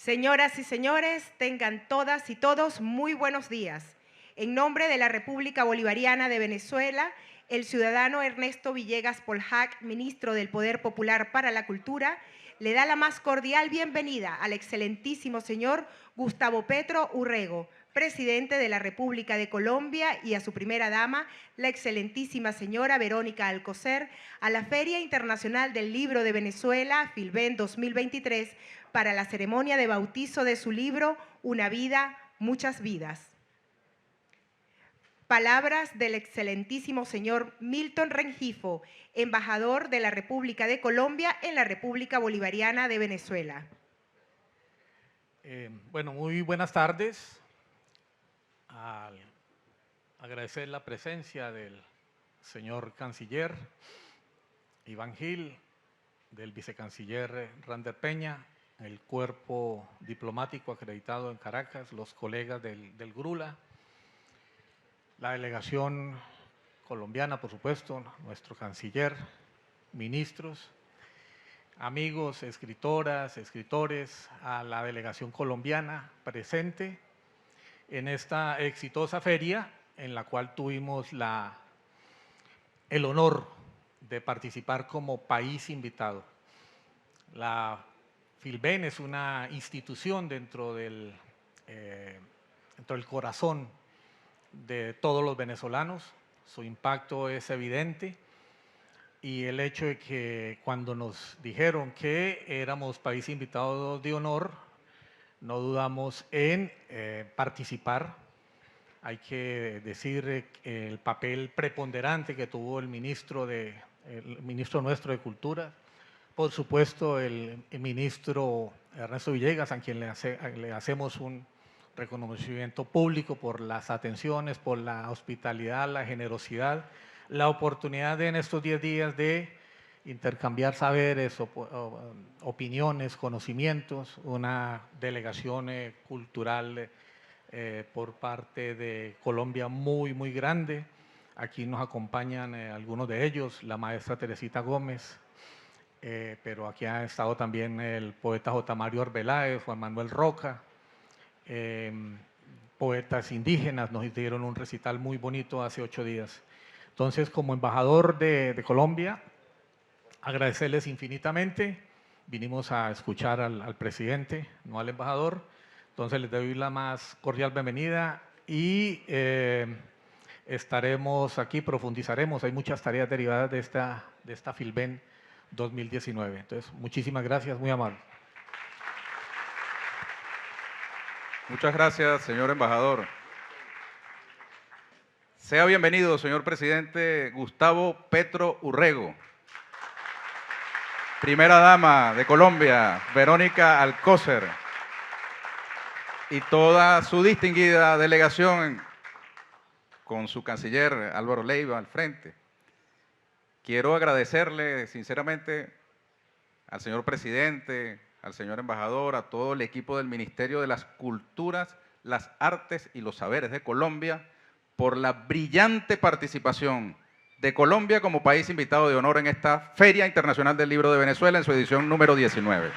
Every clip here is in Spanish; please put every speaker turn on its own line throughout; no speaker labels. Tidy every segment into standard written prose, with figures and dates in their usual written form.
Señoras y señores, tengan todas y todos muy buenos días. En nombre de la República Bolivariana de Venezuela, el ciudadano Ernesto Villegas Polhac, ministro del Poder Popular para la Cultura, le da la más cordial bienvenida al excelentísimo señor Gustavo Petro Urrego, presidente de la República de Colombia, y a su primera dama, la excelentísima señora Verónica Alcocer, a la Feria Internacional del Libro de Venezuela, Filben 2023, para la ceremonia de bautizo de su libro Una vida, muchas vidas. Palabras del excelentísimo señor Milton Rengifo, embajador de la República de Colombia en la República Bolivariana de Venezuela.
Bueno, muy buenas tardes. Al agradecer la presencia del señor canciller Iván Gil, del vicecanciller Rander Peña, el cuerpo diplomático acreditado en Caracas, los colegas del GRULA, la delegación colombiana, por supuesto, nuestro canciller, ministros, amigos, escritoras, escritores, a la delegación colombiana presente en esta exitosa feria en la cual tuvimos el honor de participar como país invitado. La Filben es una institución dentro del corazón de todos los venezolanos, su impacto es evidente y el hecho de que cuando nos dijeron que éramos país invitado de honor, no dudamos en participar. Hay que decir el papel preponderante que tuvo el ministro nuestro de Cultura, por supuesto el ministro Ernesto Villegas, a quien le hacemos un reconocimiento público por las atenciones, por la hospitalidad, la generosidad, la oportunidad en estos 10 días de intercambiar saberes, opiniones, conocimientos, una delegación cultural por parte de Colombia muy grande. Aquí nos acompañan algunos de ellos, la maestra Teresita Gómez, pero aquí ha estado también el poeta J. Mario Arbeláez, Juan Manuel Roca, poetas indígenas, nos dieron un recital muy bonito hace 8 días. Entonces, como embajador de Colombia, agradecerles infinitamente. Vinimos a escuchar al presidente, no al embajador. Entonces, les doy la más cordial bienvenida y estaremos aquí, profundizaremos. Hay muchas tareas derivadas de esta Filben 2019. Entonces, muchísimas gracias, muy amable.
Muchas gracias, señor embajador. Sea bienvenido, señor presidente Gustavo Petro Urrego. Primera dama de Colombia, Verónica Alcocer, y toda su distinguida delegación con su canciller Álvaro Leiva al frente. Quiero agradecerle sinceramente al señor presidente, al señor embajador, a todo el equipo del Ministerio de las Culturas, las Artes y los Saberes de Colombia por la brillante participación de Colombia como país invitado de honor en esta Feria Internacional del Libro de Venezuela en su edición número 19.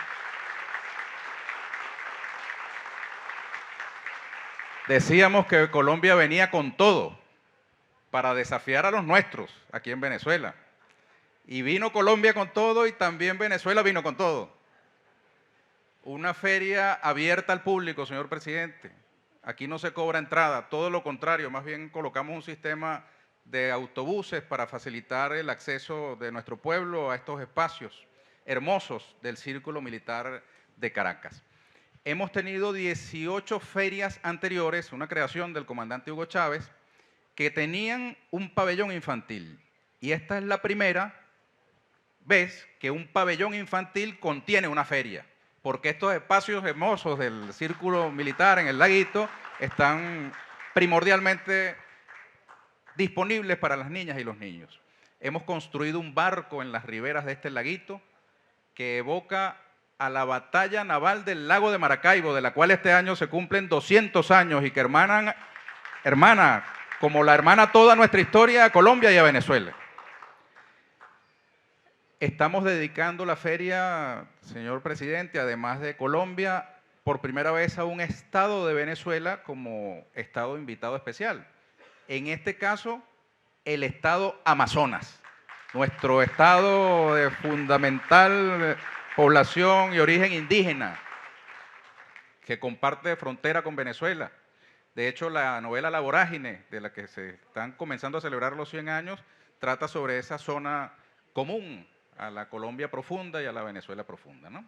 Decíamos que Colombia venía con todo para desafiar a los nuestros aquí en Venezuela. Y vino Colombia con todo y también Venezuela vino con todo. Una feria abierta al público, señor presidente. Aquí no se cobra entrada, todo lo contrario, más bien colocamos un sistema de autobuses para facilitar el acceso de nuestro pueblo a estos espacios hermosos del Círculo Militar de Caracas. Hemos tenido 18 ferias anteriores, una creación del comandante Hugo Chávez, que tenían un pabellón infantil. Y esta es la primera vez que un pabellón infantil contiene una feria, porque estos espacios hermosos del Círculo Militar en el Laguito están primordialmente disponibles para las niñas y los niños. Hemos construido un barco en las riberas de este laguito que evoca a la batalla naval del lago de Maracaibo, de la cual este año se cumplen 200 años y que hermana como la hermana toda nuestra historia a Colombia y a Venezuela. Estamos dedicando la feria, señor presidente, además de Colombia, por primera vez a un estado de Venezuela como estado invitado especial. En este caso, el estado Amazonas, nuestro estado de fundamental población y origen indígena, que comparte frontera con Venezuela. De hecho, la novela La Vorágine, de la que se están comenzando a celebrar los 100 años, trata sobre esa zona común a la Colombia profunda y a la Venezuela profunda, ¿no?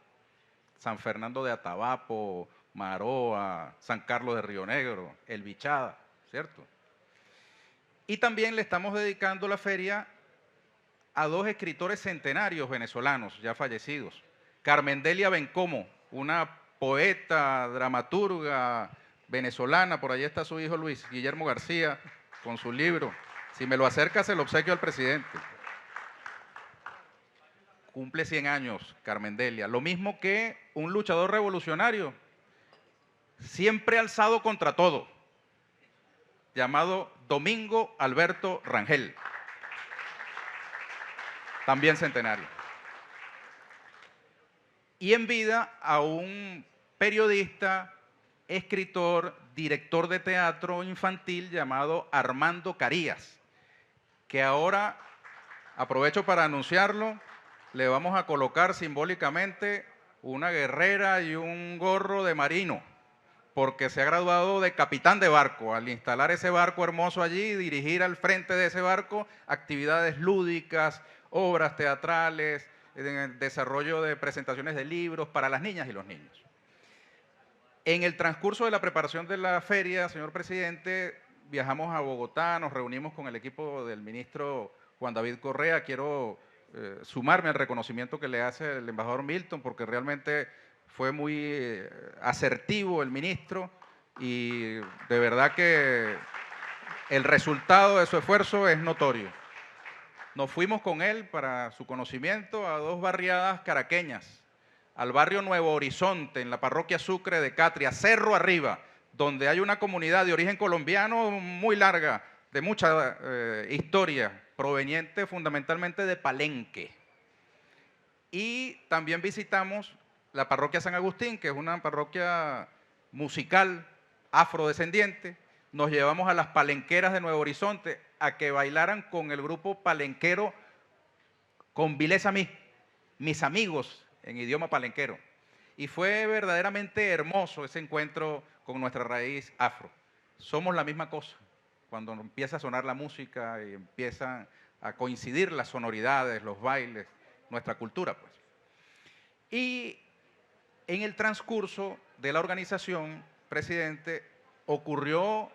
San Fernando de Atabapo, Maroa, San Carlos de Río Negro, El Bichada, ¿cierto? Y también le estamos dedicando la feria a dos escritores centenarios venezolanos ya fallecidos. Carmen Delia Bencomo, una poeta, dramaturga venezolana, por allí está su hijo Luis Guillermo García con su libro. Si me lo acerca, se lo obsequio al presidente. Cumple 100 años Carmen Delia. Lo mismo que un luchador revolucionario, siempre alzado contra todo, llamado Domingo Alberto Rangel, también centenario. Y en vida a un periodista, escritor, director de teatro infantil llamado Armando Carías, que ahora, aprovecho para anunciarlo, le vamos a colocar simbólicamente una guerrera y un gorro de marino, porque se ha graduado de capitán de barco. Al instalar ese barco hermoso allí, dirigir al frente de ese barco actividades lúdicas, obras teatrales, desarrollo de presentaciones de libros para las niñas y los niños. En el transcurso de la preparación de la feria, señor presidente, viajamos a Bogotá, nos reunimos con el equipo del ministro Juan David Correa. Quiero sumarme al reconocimiento que le hace el embajador Milton, porque realmente fue muy asertivo el ministro y de verdad que el resultado de su esfuerzo es notorio. Nos fuimos con él, para su conocimiento, a dos barriadas caraqueñas, al barrio Nuevo Horizonte, en la parroquia Sucre de Catria, Cerro Arriba, donde hay una comunidad de origen colombiano muy larga, de mucha historia, proveniente fundamentalmente de Palenque. Y también visitamos la parroquia San Agustín, que es una parroquia musical afrodescendiente. Nos llevamos a las palenqueras de Nuevo Horizonte a que bailaran con el grupo palenquero Con Vileza mis amigos, en idioma palenquero. Y fue verdaderamente hermoso ese encuentro con nuestra raíz afro. Somos la misma cosa. Cuando empieza a sonar la música y empiezan a coincidir las sonoridades, los bailes, nuestra cultura, pues. Y en el transcurso de la organización, presidente, ocurrió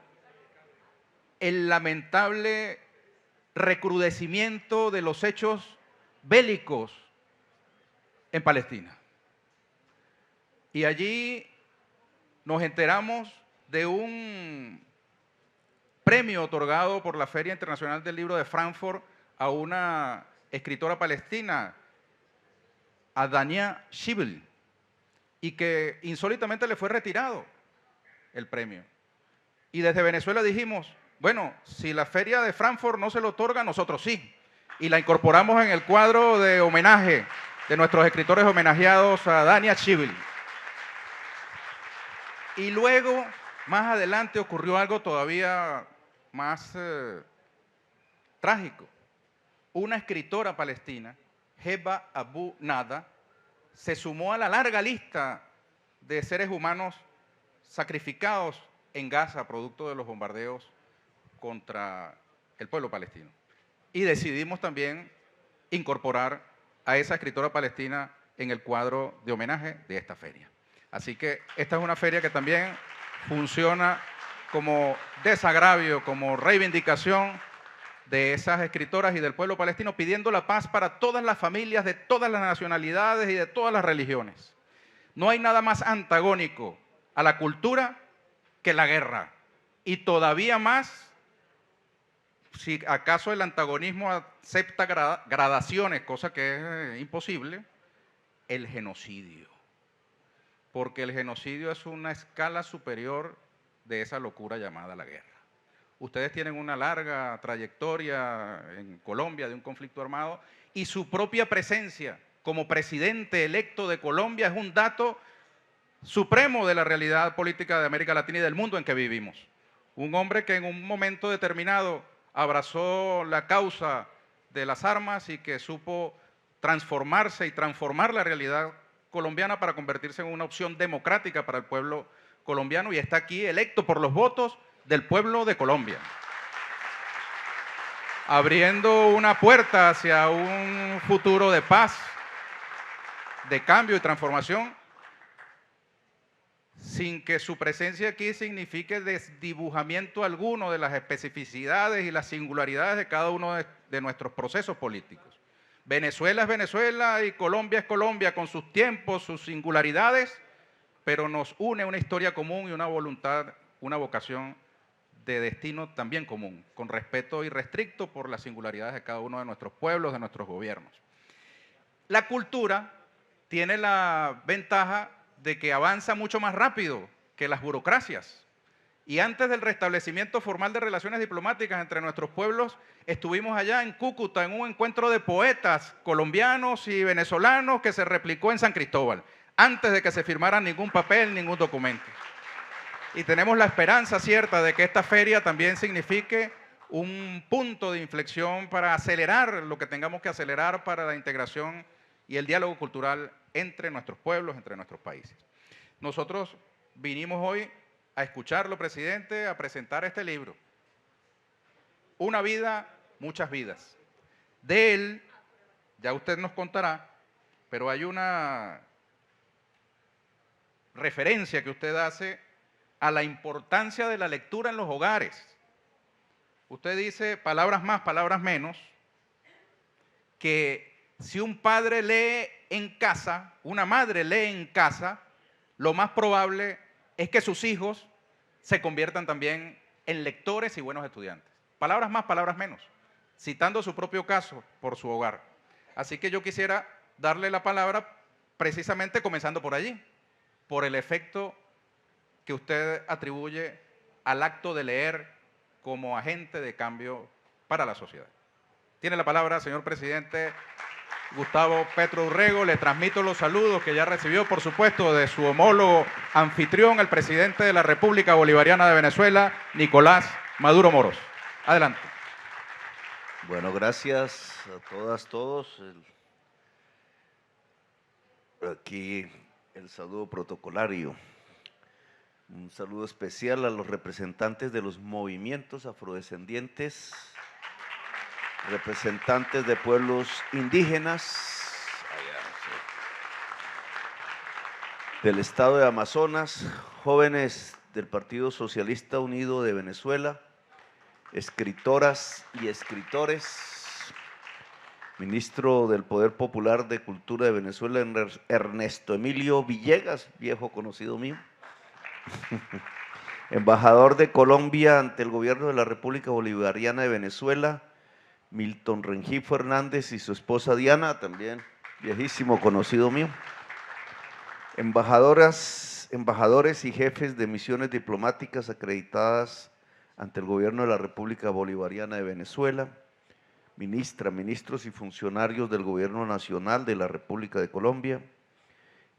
el lamentable recrudecimiento de los hechos bélicos en Palestina. Y allí nos enteramos de un premio otorgado por la Feria Internacional del Libro de Frankfurt a una escritora palestina, a Dania Schibel, y que insólitamente le fue retirado el premio. Y desde Venezuela dijimos, bueno, si la Feria de Frankfurt no se lo otorga, nosotros sí. Y la incorporamos en el cuadro de homenaje de nuestros escritores homenajeados a Dania Schibel. Y luego, más adelante, ocurrió algo todavía más trágico. Una escritora palestina, Heba Abu Nada, se sumó a la larga lista de seres humanos sacrificados en Gaza, producto de los bombardeos contra el pueblo palestino. Y decidimos también incorporar a esa escritora palestina en el cuadro de homenaje de esta feria. Así que esta es una feria que también funciona como desagravio, como reivindicación de esas escritoras y del pueblo palestino, pidiendo la paz para todas las familias de todas las nacionalidades y de todas las religiones. No hay nada más antagónico a la cultura que la guerra. Y todavía más, si acaso el antagonismo acepta gradaciones, cosa que es imposible, el genocidio. Porque el genocidio es una escala superior de esa locura llamada la guerra. Ustedes tienen una larga trayectoria en Colombia de un conflicto armado y su propia presencia como presidente electo de Colombia es un dato supremo de la realidad política de América Latina y del mundo en que vivimos. Un hombre que en un momento determinado abrazó la causa de las armas y que supo transformarse y transformar la realidad colombiana para convertirse en una opción democrática para el pueblo colombiano, y está aquí electo por los votos del pueblo de Colombia, abriendo una puerta hacia un futuro de paz, de cambio y transformación, sin que su presencia aquí signifique desdibujamiento alguno de las especificidades y las singularidades de cada uno de nuestros procesos políticos. Venezuela es Venezuela y Colombia es Colombia, con sus tiempos, sus singularidades, pero nos une una historia común y una voluntad, una vocación de destino también común, con respeto irrestricto por las singularidades de cada uno de nuestros pueblos, de nuestros gobiernos. La cultura tiene la ventaja de que avanza mucho más rápido que las burocracias. Y antes del restablecimiento formal de relaciones diplomáticas entre nuestros pueblos, estuvimos allá en Cúcuta en un encuentro de poetas colombianos y venezolanos que se replicó en San Cristóbal, antes de que se firmara ningún papel, ningún documento. Y tenemos la esperanza cierta de que esta feria también signifique un punto de inflexión para acelerar lo que tengamos que acelerar para la integración y el diálogo cultural entre nuestros pueblos, entre nuestros países. Nosotros vinimos hoy a escucharlo, presidente, a presentar este libro. Una vida, muchas vidas. De él, ya usted nos contará, pero hay una referencia que usted hace a la importancia de la lectura en los hogares. Usted dice, palabras más, palabras menos, que si un padre lee en casa, una madre lee en casa, lo más probable es que sus hijos se conviertan también en lectores y buenos estudiantes. Palabras más, palabras menos, citando su propio caso por su hogar. Así que yo quisiera darle la palabra precisamente comenzando por allí, por el efecto que usted atribuye al acto de leer como agente de cambio para la sociedad. Tiene la palabra, señor presidente Gustavo Petro Urrego. Le transmito los saludos que ya recibió, por supuesto, de su homólogo anfitrión, el presidente de la República Bolivariana de Venezuela, Nicolás Maduro Moros. Adelante.
Bueno, gracias a todas, todos. Aquí el saludo protocolario. Un saludo especial a los representantes de los movimientos afrodescendientes, representantes de pueblos indígenas del estado de Amazonas, jóvenes del Partido Socialista Unido de Venezuela, escritoras y escritores, ministro del Poder Popular de Cultura de Venezuela, Ernesto Emilio Villegas, viejo conocido mío, embajador de Colombia ante el gobierno de la República Bolivariana de Venezuela, Milton Rengifo Hernández y su esposa Diana, también viejísimo conocido mío, embajadores y jefes de misiones diplomáticas acreditadas ante el gobierno de la República Bolivariana de Venezuela, ministros y funcionarios del Gobierno Nacional de la República de Colombia,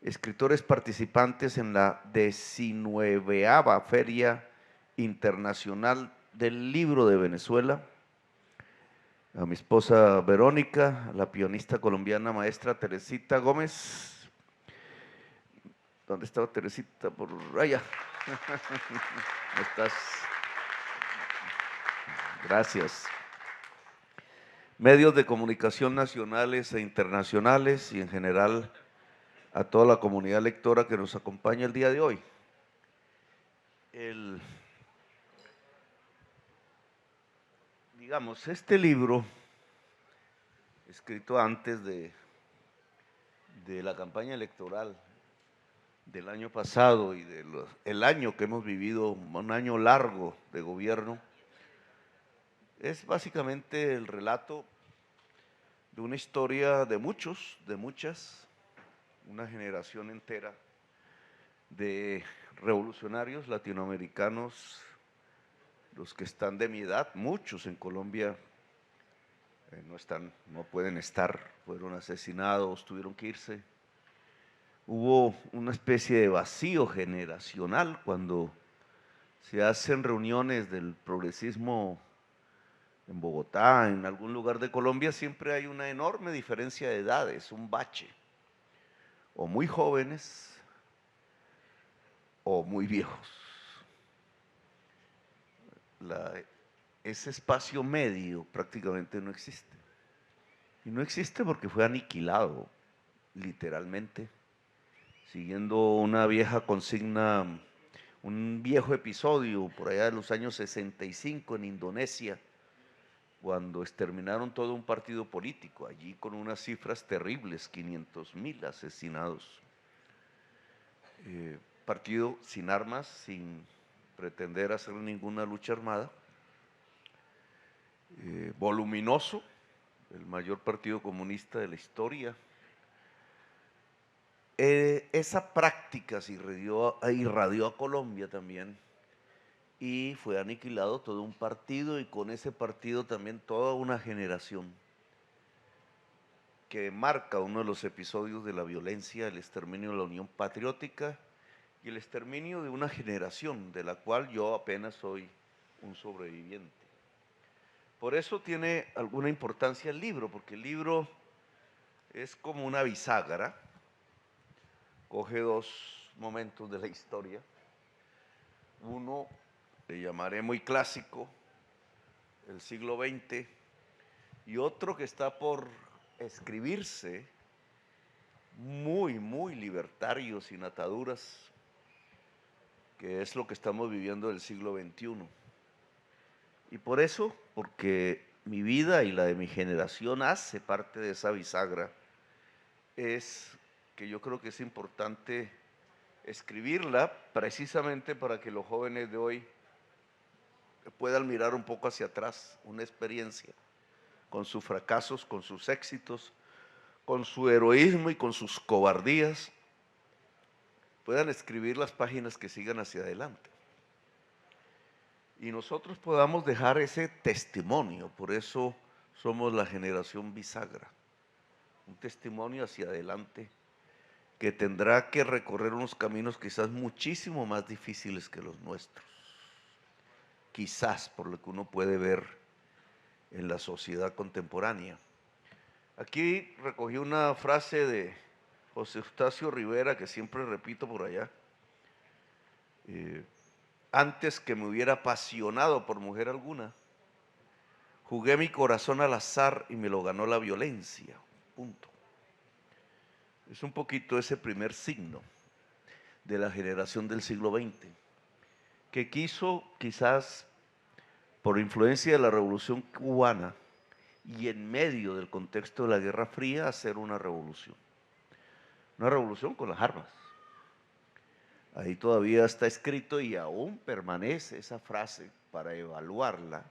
escritores participantes en la 19ª Feria Internacional del Libro de Venezuela, a mi esposa Verónica, a la pianista colombiana maestra Teresita Gómez. ¿Dónde estaba Teresita? Por allá. ¿Cómo estás? Gracias. Medios de comunicación nacionales e internacionales y en general a toda la comunidad lectora que nos acompaña el día de hoy. Digamos, este libro, escrito antes de la campaña electoral del año pasado y el año que hemos vivido, un año largo de gobierno, es básicamente el relato de una historia de muchos, de muchas, una generación entera de revolucionarios latinoamericanos, los que están de mi edad, muchos en Colombia no pueden estar, fueron asesinados, tuvieron que irse, hubo una especie de vacío generacional cuando se hacen reuniones del progresismo en Bogotá, en algún lugar de Colombia, siempre hay una enorme diferencia de edades, un bache, o muy jóvenes o muy viejos. Ese espacio medio prácticamente no existe. Y no existe porque fue aniquilado, literalmente, siguiendo una vieja consigna, un viejo episodio por allá de los años 65 en Indonesia, cuando exterminaron todo un partido político, allí con unas cifras terribles, 500.000 asesinados. Partido sin armas, sin pretender hacer ninguna lucha armada, voluminoso, el mayor partido comunista de la historia. Esa práctica se irradió a Colombia también y fue aniquilado todo un partido y con ese partido también toda una generación que marca uno de los episodios de la violencia, el exterminio de la Unión Patriótica y el exterminio de una generación de la cual yo apenas soy un sobreviviente. Por eso tiene alguna importancia el libro, porque el libro es como una bisagra, coge dos momentos de la historia, uno le llamaré muy clásico, el siglo XX, y otro que está por escribirse, muy, muy libertario, sin ataduras, que es lo que estamos viviendo del siglo XXI. Y por eso, porque mi vida y la de mi generación hace parte de esa bisagra, es que yo creo que es importante escribirla precisamente para que los jóvenes de hoy puedan mirar un poco hacia atrás, una experiencia, con sus fracasos, con sus éxitos, con su heroísmo y con sus cobardías, puedan escribir las páginas que sigan hacia adelante. Y nosotros podamos dejar ese testimonio, por eso somos la generación bisagra, un testimonio hacia adelante que tendrá que recorrer unos caminos quizás muchísimo más difíciles que los nuestros, quizás por lo que uno puede ver en la sociedad contemporánea. Aquí recogí una frase de José Eustacio Rivera que siempre repito por allá. Antes que me hubiera apasionado por mujer alguna, jugué mi corazón al azar y me lo ganó la violencia. Punto. Es un poquito ese primer signo de la generación del siglo XX, que quiso quizás por influencia de la Revolución Cubana y en medio del contexto de la Guerra Fría hacer una revolución con las armas. Ahí todavía está escrito y aún permanece esa frase para evaluarla,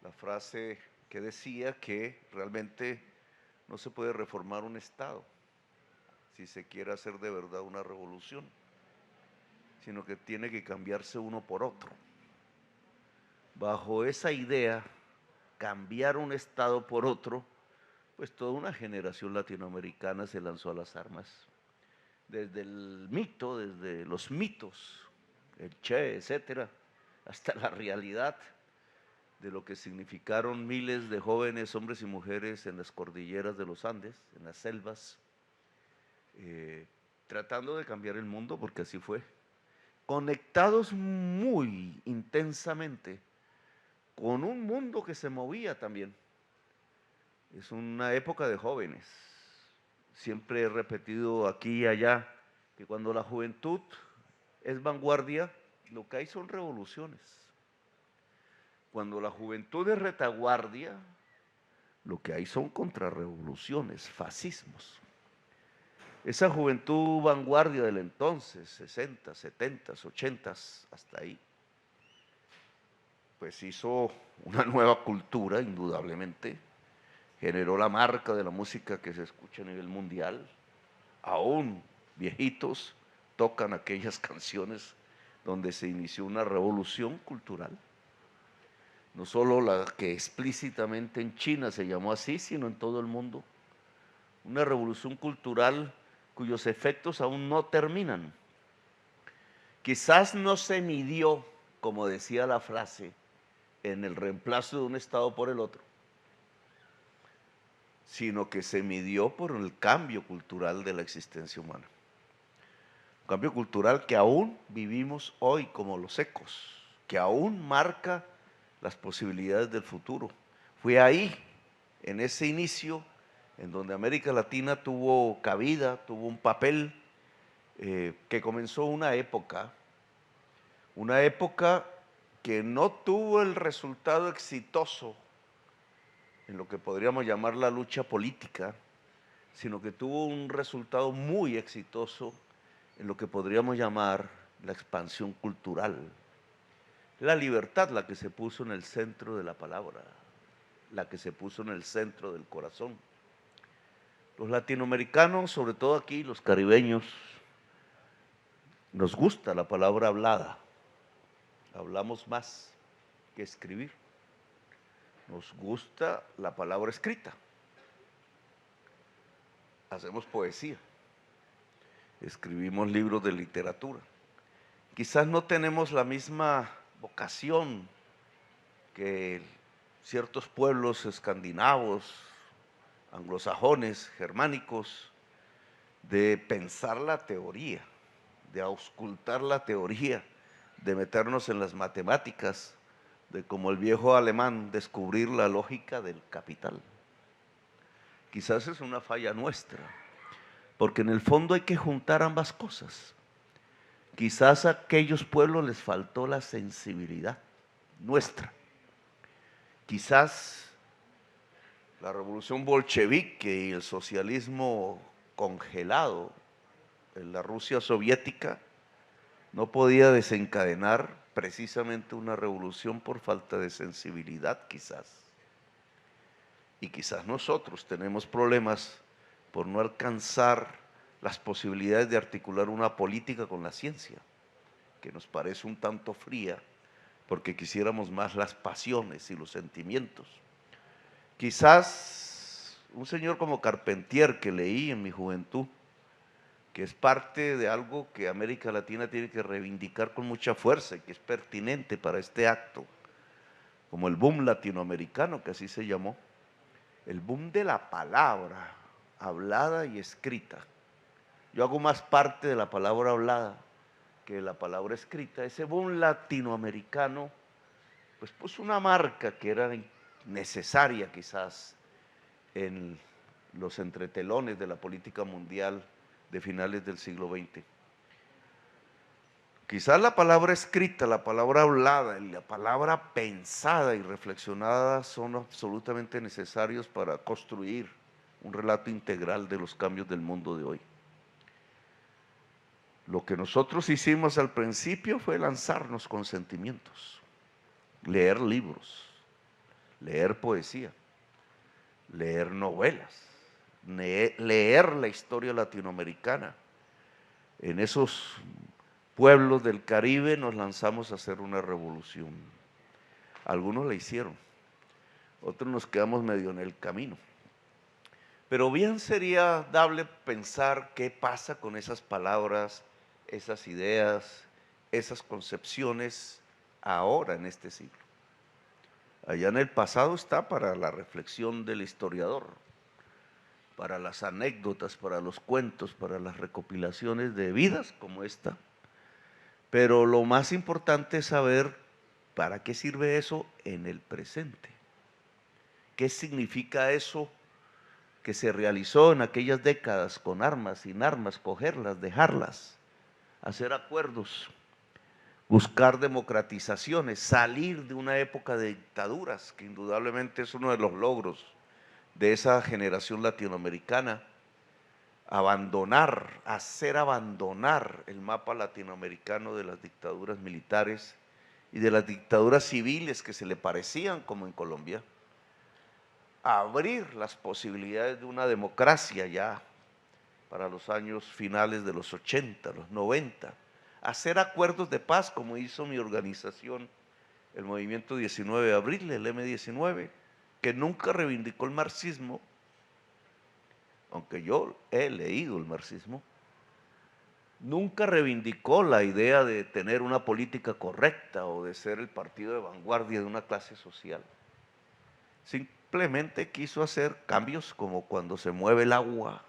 la frase que decía que realmente no se puede reformar un Estado si se quiere hacer de verdad una revolución, sino que tiene que cambiarse uno por otro. Bajo esa idea, cambiar un Estado por otro, pues toda una generación latinoamericana se lanzó a las armas. Desde el mito, desde los mitos, el Che, etcétera, hasta la realidad de lo que significaron miles de jóvenes, hombres y mujeres en las cordilleras de los Andes, en las selvas, tratando de cambiar el mundo, porque así fue, conectados muy intensamente con un mundo que se movía también. Es una época de jóvenes. Siempre he repetido aquí y allá que cuando la juventud es vanguardia, lo que hay son revoluciones. Cuando la juventud es retaguardia, lo que hay son contrarrevoluciones, fascismos. Esa juventud vanguardia del entonces, 60, 70, 80, hasta ahí, pues hizo una nueva cultura, indudablemente, generó la marca de la música que se escucha a nivel mundial. Aún viejitos tocan aquellas canciones donde se inició una revolución cultural. No solo la que explícitamente en China se llamó así, sino en todo el mundo. Una revolución cultural cuyos efectos aún no terminan. Quizás no se midió, como decía la frase, en el reemplazo de un Estado por el otro, sino que se midió por el cambio cultural de la existencia humana. Un cambio cultural que aún vivimos hoy como los ecos, que aún marca las posibilidades del futuro. Fue ahí, en ese inicio, en donde América Latina tuvo cabida, tuvo un papel, que comenzó una época que no tuvo el resultado exitoso en lo que podríamos llamar la lucha política, sino que tuvo un resultado muy exitoso en lo que podríamos llamar la expansión cultural. La libertad la que se puso en el centro de la palabra, la que se puso en el centro del corazón. Los latinoamericanos, sobre todo aquí, los caribeños, nos gusta la palabra hablada. Hablamos más que escribir. Nos gusta la palabra escrita. Hacemos poesía. Escribimos libros de literatura. Quizás no tenemos la misma vocación que ciertos pueblos escandinavos, anglosajones, germánicos, de pensar la teoría, de auscultar la teoría, de meternos en las matemáticas, de como el viejo alemán descubrir la lógica del capital. Quizás es una falla nuestra, porque en el fondo hay que juntar ambas cosas. Quizás a aquellos pueblos les faltó la sensibilidad nuestra. Quizás la revolución bolchevique y el socialismo congelado en la Rusia soviética no podía desencadenar precisamente una revolución por falta de sensibilidad, quizás. Y quizás nosotros tenemos problemas por no alcanzar las posibilidades de articular una política con la ciencia, que nos parece un tanto fría, porque quisiéramos más las pasiones y los sentimientos. Quizás un señor como Carpentier, que leí en mi juventud, que es parte de algo que América Latina tiene que reivindicar con mucha fuerza y que es pertinente para este acto, como el boom latinoamericano, que así se llamó, el boom de la palabra hablada y escrita. Yo hago más parte de la palabra hablada que de la palabra escrita. Ese boom latinoamericano pues puso una marca que era necesaria quizás en los entretelones de la política mundial de finales del siglo XX. Quizás la palabra escrita, la palabra hablada y la palabra pensada y reflexionada son absolutamente necesarios para construir un relato integral de los cambios del mundo de hoy. Lo que nosotros hicimos al principio fue lanzarnos con sentimientos, leer libros, leer poesía, leer novelas, leer la historia latinoamericana. En esos pueblos del Caribe nos lanzamos a hacer una revolución. Algunos la hicieron, otros nos quedamos medio en el camino. Pero bien sería dable pensar qué pasa con esas palabras, esas ideas, esas concepciones ahora en este siglo. Allá en el pasado está para la reflexión del historiador, para las anécdotas, para los cuentos, para las recopilaciones de vidas como esta. Pero lo más importante es saber para qué sirve eso en el presente. ¿Qué significa eso que se realizó en aquellas décadas con armas, sin armas, cogerlas, dejarlas, hacer acuerdos, buscar democratizaciones, salir de una época de dictaduras, que indudablemente es uno de los logros de esa generación latinoamericana, hacer abandonar el mapa latinoamericano de las dictaduras militares y de las dictaduras civiles que se le parecían como en Colombia, abrir las posibilidades de una democracia ya para los años finales de los 80, los 90, hacer acuerdos de paz como hizo mi organización, el Movimiento 19 de Abril, el M19, que nunca reivindicó el marxismo, aunque yo he leído el marxismo, nunca reivindicó la idea de tener una política correcta o de ser el partido de vanguardia de una clase social. Simplemente quiso hacer cambios como cuando se mueve el agua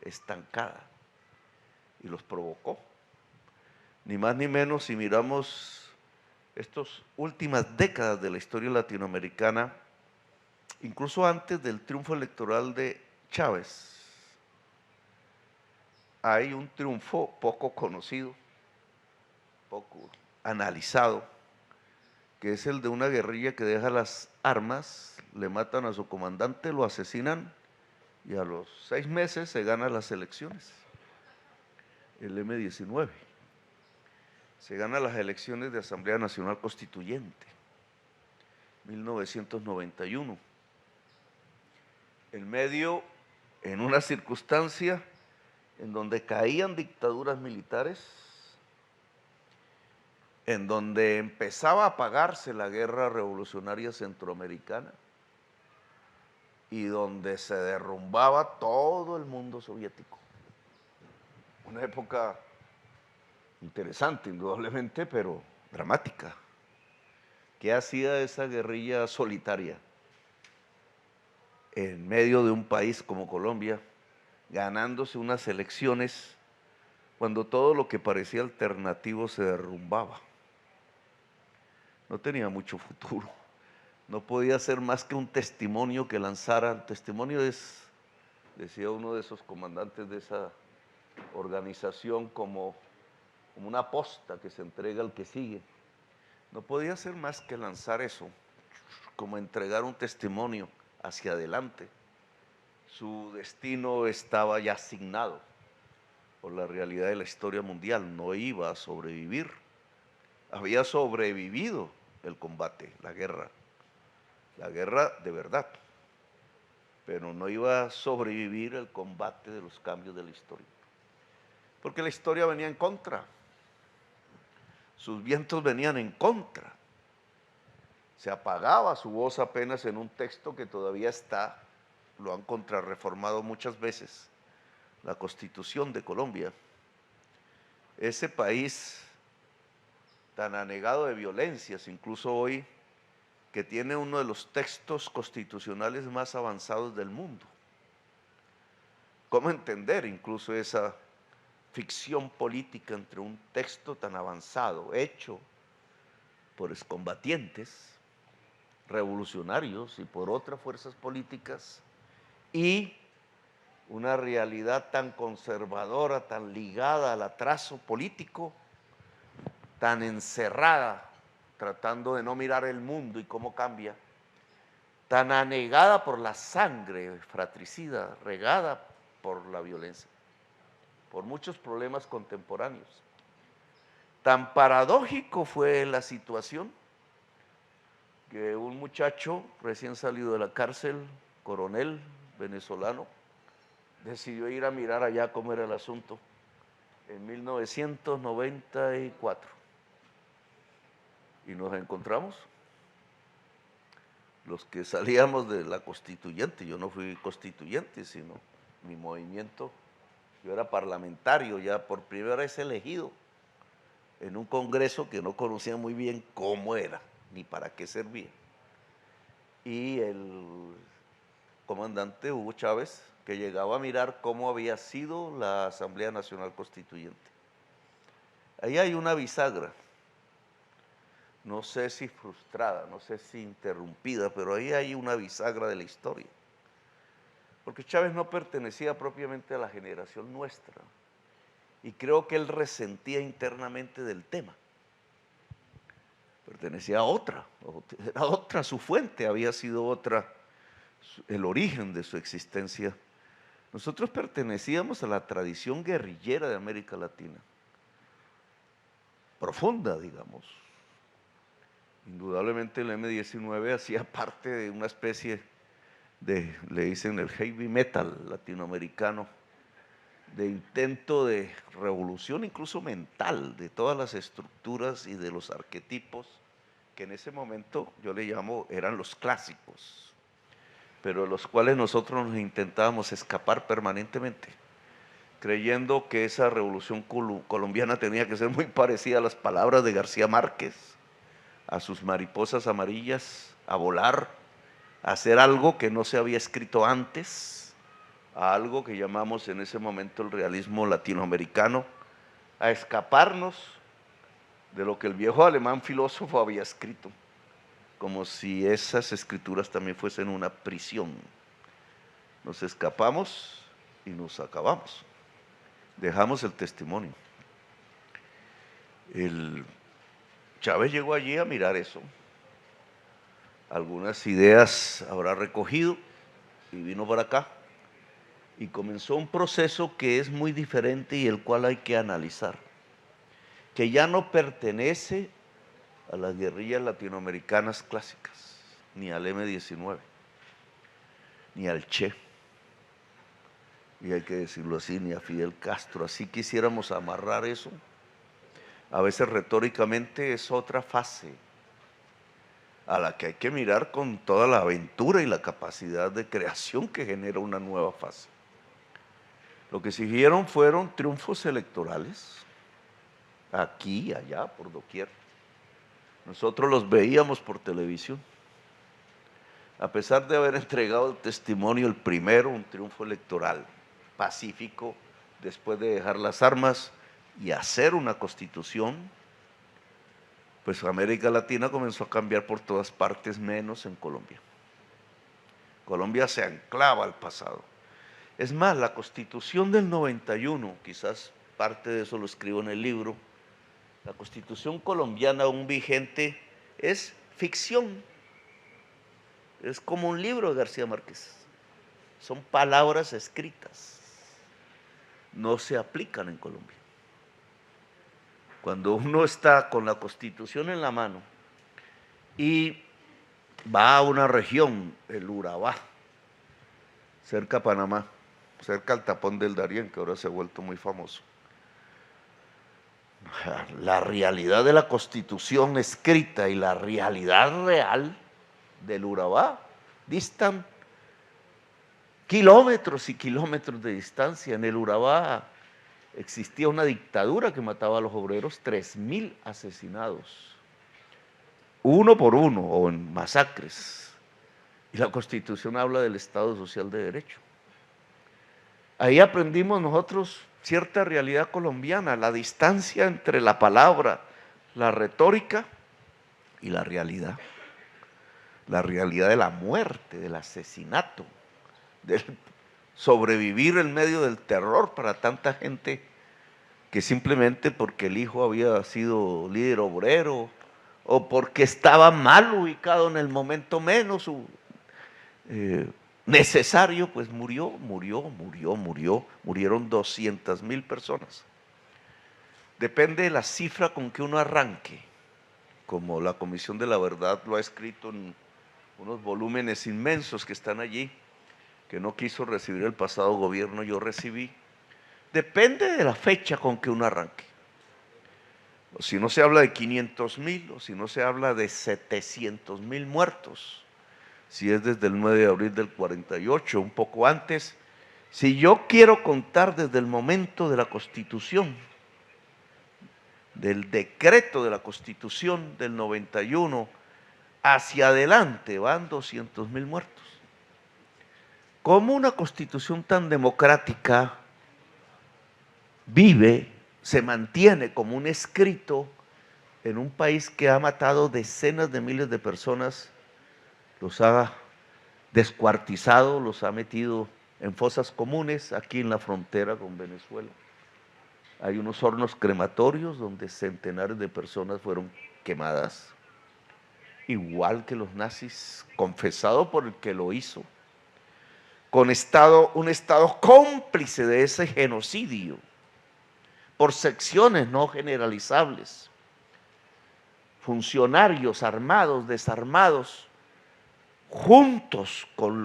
estancada y los provocó. Ni más ni menos si miramos estas últimas décadas de la historia latinoamericana, incluso antes del triunfo electoral de Chávez, hay un triunfo poco conocido, poco analizado, que es el de una guerrilla que deja las armas, le matan a su comandante, lo asesinan y a los 6 meses se ganan las elecciones, el M-19. Se gana las elecciones de Asamblea Nacional Constituyente, 1991. En medio, en una circunstancia en donde caían dictaduras militares, en donde empezaba a apagarse la guerra revolucionaria centroamericana y donde se derrumbaba todo el mundo soviético. Una época interesante, indudablemente, pero dramática. ¿Qué hacía esa guerrilla solitaria en medio de un país como Colombia, ganándose unas elecciones cuando todo lo que parecía alternativo se derrumbaba? No tenía mucho futuro. No podía ser más que un testimonio que lanzara. El testimonio es, decía uno de esos comandantes de esa organización, como una posta que se entrega al que sigue. No podía ser más que lanzar eso, como entregar un testimonio hacia adelante. Su destino estaba ya asignado por la realidad de la historia mundial, no iba a sobrevivir. Había sobrevivido el combate, la guerra de verdad, pero no iba a sobrevivir el combate de los cambios de la historia, porque la historia venía en contra, sus vientos venían en contra, se apagaba su voz apenas en un texto que todavía está, lo han contrarreformado muchas veces, la Constitución de Colombia. Ese país tan anegado de violencias, incluso hoy, que tiene uno de los textos constitucionales más avanzados del mundo. ¿Cómo entender incluso esa ficción política entre un texto tan avanzado, hecho por excombatientes, revolucionarios y por otras fuerzas políticas, y una realidad tan conservadora, tan ligada al atraso político, tan encerrada, tratando de no mirar el mundo y cómo cambia, tan anegada por la sangre fratricida, regada por la violencia, por muchos problemas contemporáneos? Tan paradójico fue la situación que un muchacho recién salido de la cárcel, coronel venezolano, decidió ir a mirar allá cómo era el asunto en 1994. Y nos encontramos los que salíamos de la constituyente. Yo no fui constituyente, sino mi movimiento, yo era parlamentario, ya por primera vez elegido en un congreso que no conocía muy bien cómo era, ni para qué servía. Y el comandante Hugo Chávez, que llegaba a mirar cómo había sido la Asamblea Nacional Constituyente. Ahí hay una bisagra, no sé si frustrada, no sé si interrumpida, pero ahí hay una bisagra de la historia. Porque Chávez no pertenecía propiamente a la generación nuestra, y creo que él resentía internamente del tema. Pertenecía a otra, era otra su fuente, había sido otra el origen de su existencia. Nosotros pertenecíamos a la tradición guerrillera de América Latina, profunda, digamos. Indudablemente el M-19 hacía parte de una especie de, le dicen el heavy metal latinoamericano, de intento de revolución incluso mental de todas las estructuras y de los arquetipos que en ese momento yo le llamo eran los clásicos. pero de los cuales nosotros nos intentábamos escapar permanentemente, creyendo que esa revolución colombiana tenía que ser muy parecida a las palabras de García Márquez, a sus mariposas amarillas, a volar, a hacer algo que no se había escrito antes, a algo que llamamos en ese momento el realismo latinoamericano, a escaparnos de lo que el viejo alemán filósofo había escrito, como si esas escrituras también fuesen una prisión. Nos escapamos y nos acabamos. Dejamos el testimonio. Chávez llegó allí a mirar eso. Algunas ideas habrá recogido y vino para acá. Y comenzó un proceso que es muy diferente y el cual hay que analizar. Que ya no pertenece a las guerrillas latinoamericanas clásicas, ni al M-19, ni al Che, y hay que decirlo así, ni a Fidel Castro. Así quisiéramos amarrar eso. A veces retóricamente es otra fase a la que hay que mirar con toda la aventura y la capacidad de creación que genera una nueva fase. Lo que siguieron fueron triunfos electorales, aquí y allá, por doquier. Nosotros los veíamos por televisión. A pesar de haber entregado el testimonio, el primero, un triunfo electoral pacífico, después de dejar las armas y hacer una constitución, pues América Latina comenzó a cambiar por todas partes, menos en Colombia. Colombia se anclaba al pasado. Es más, la Constitución del 91, quizás parte de eso lo escribo en el libro, la Constitución colombiana aún vigente es ficción, es como un libro de García Márquez, son palabras escritas, no se aplican en Colombia. Cuando uno está con la Constitución en la mano y va a una región, el Urabá, cerca a Panamá, cerca al tapón del Darién, que ahora se ha vuelto muy famoso, la realidad de la Constitución escrita y la realidad real del Urabá distan kilómetros y kilómetros de distancia. En el Urabá existía una dictadura que mataba a los obreros, 3.000 asesinados, uno por uno o en masacres. Y la Constitución habla del Estado Social de Derecho. Ahí aprendimos nosotros cierta realidad colombiana, la distancia entre la palabra, la retórica y la realidad de la muerte, del asesinato, del sobrevivir en medio del terror para tanta gente que simplemente porque el hijo había sido líder obrero o porque estaba mal ubicado en el momento menos necesario, pues murieron 200.000 personas. Depende de la cifra con que uno arranque, como la Comisión de la Verdad lo ha escrito en unos volúmenes inmensos que están allí, que no quiso recibir el pasado gobierno, yo recibí. Depende de la fecha con que uno arranque. O si no se habla de 500.000, o si no se habla de 700.000 muertos, si es desde el 9 de abril del 48, un poco antes. Si yo quiero contar desde el momento de la Constitución, del decreto de la Constitución del 91, hacia adelante van 200.000 muertos. ¿Cómo una Constitución tan democrática vive, se mantiene como un escrito en un país que ha matado decenas de miles de personas, los ha descuartizado, los ha metido en fosas comunes aquí en la frontera con Venezuela? Hay unos hornos crematorios donde centenares de personas fueron quemadas, igual que los nazis, confesado por el que lo hizo, con un Estado cómplice de ese genocidio, por secciones no generalizables, funcionarios armados, desarmados, juntos con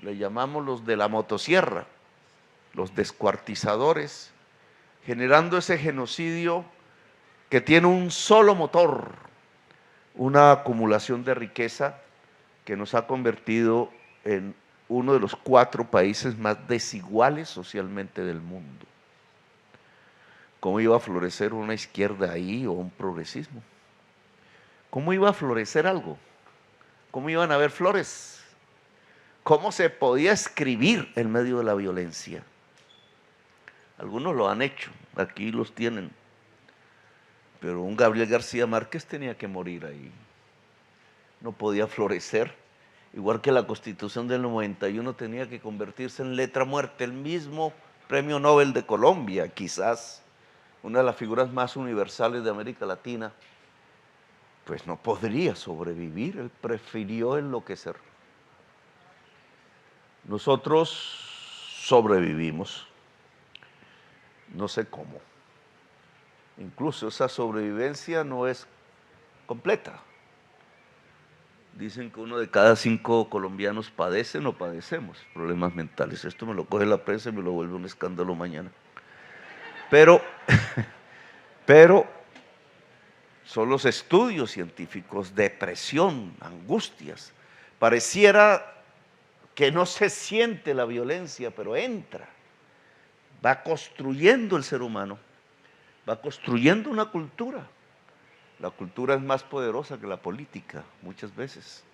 le llamamos los de la motosierra, los descuartizadores, generando ese genocidio que tiene un solo motor, una acumulación de riqueza que nos ha convertido en uno de los 4 países más desiguales socialmente del mundo. ¿Cómo iba a florecer una izquierda ahí o un progresismo? ¿Cómo iba a florecer algo? ¿Cómo iban a haber flores? ¿Cómo se podía escribir en medio de la violencia? Algunos lo han hecho, aquí los tienen. Pero un Gabriel García Márquez tenía que morir ahí. No podía florecer. Igual que la Constitución del 91 tenía que convertirse en letra muerta. El mismo Premio Nobel de Colombia, quizás una de las figuras más universales de América Latina, pues no podría sobrevivir. Él prefirió enloquecer. Nosotros sobrevivimos. No sé cómo. Incluso esa sobrevivencia no es completa. Dicen que 1 de cada 5 colombianos padecen o padecemos problemas mentales. Esto me lo coge la prensa y me lo vuelve un escándalo mañana. Pero son los estudios científicos, depresión, angustias. Pareciera que no se siente la violencia, pero entra. Va construyendo el ser humano, va construyendo una cultura. La cultura es más poderosa que la política, muchas veces,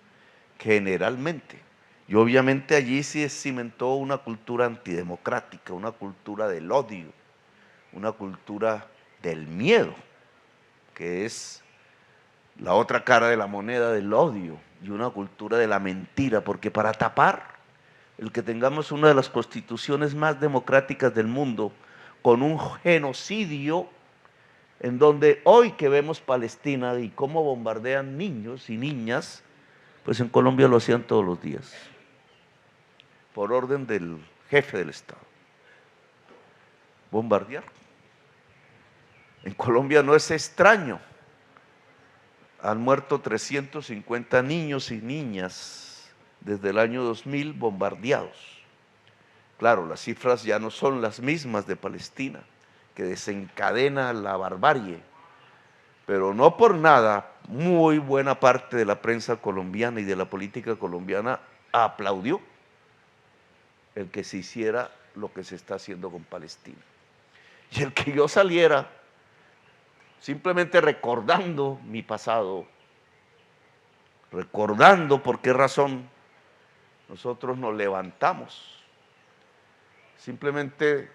generalmente. Y obviamente allí se cimentó una cultura antidemocrática, una cultura del odio, una cultura del miedo, que es la otra cara de la moneda del odio, y una cultura de la mentira, porque para tapar el que tengamos una de las constituciones más democráticas del mundo, con un genocidio, en donde hoy que vemos Palestina y cómo bombardean niños y niñas, pues en Colombia lo hacían todos los días, por orden del jefe del Estado. Bombardear. En Colombia no es extraño. Han muerto 350 niños y niñas desde el año 2000 bombardeados. Claro, las cifras ya no son las mismas de Palestina, que desencadena la barbarie, pero no por nada, muy buena parte de la prensa colombiana y de la política colombiana aplaudió el que se hiciera lo que se está haciendo con Palestina. Y el que yo saliera simplemente recordando mi pasado, recordando por qué razón nosotros nos levantamos, simplemente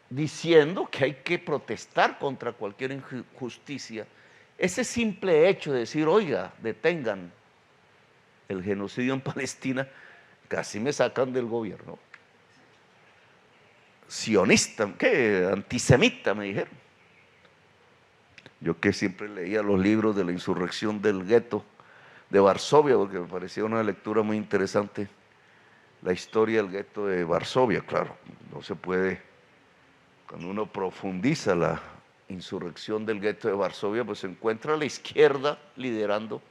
diciendo que hay que protestar contra cualquier injusticia. Ese simple hecho de decir, oiga, detengan el genocidio en Palestina, casi me sacan del gobierno. Sionista, ¿qué? Antisemita, me dijeron. Yo que siempre leía los libros de la insurrección del gueto de Varsovia, porque me parecía una lectura muy interesante, la historia del gueto de Varsovia. Claro, no se puede. Cuando uno profundiza la insurrección del gueto de Varsovia, pues se encuentra a la izquierda liderando,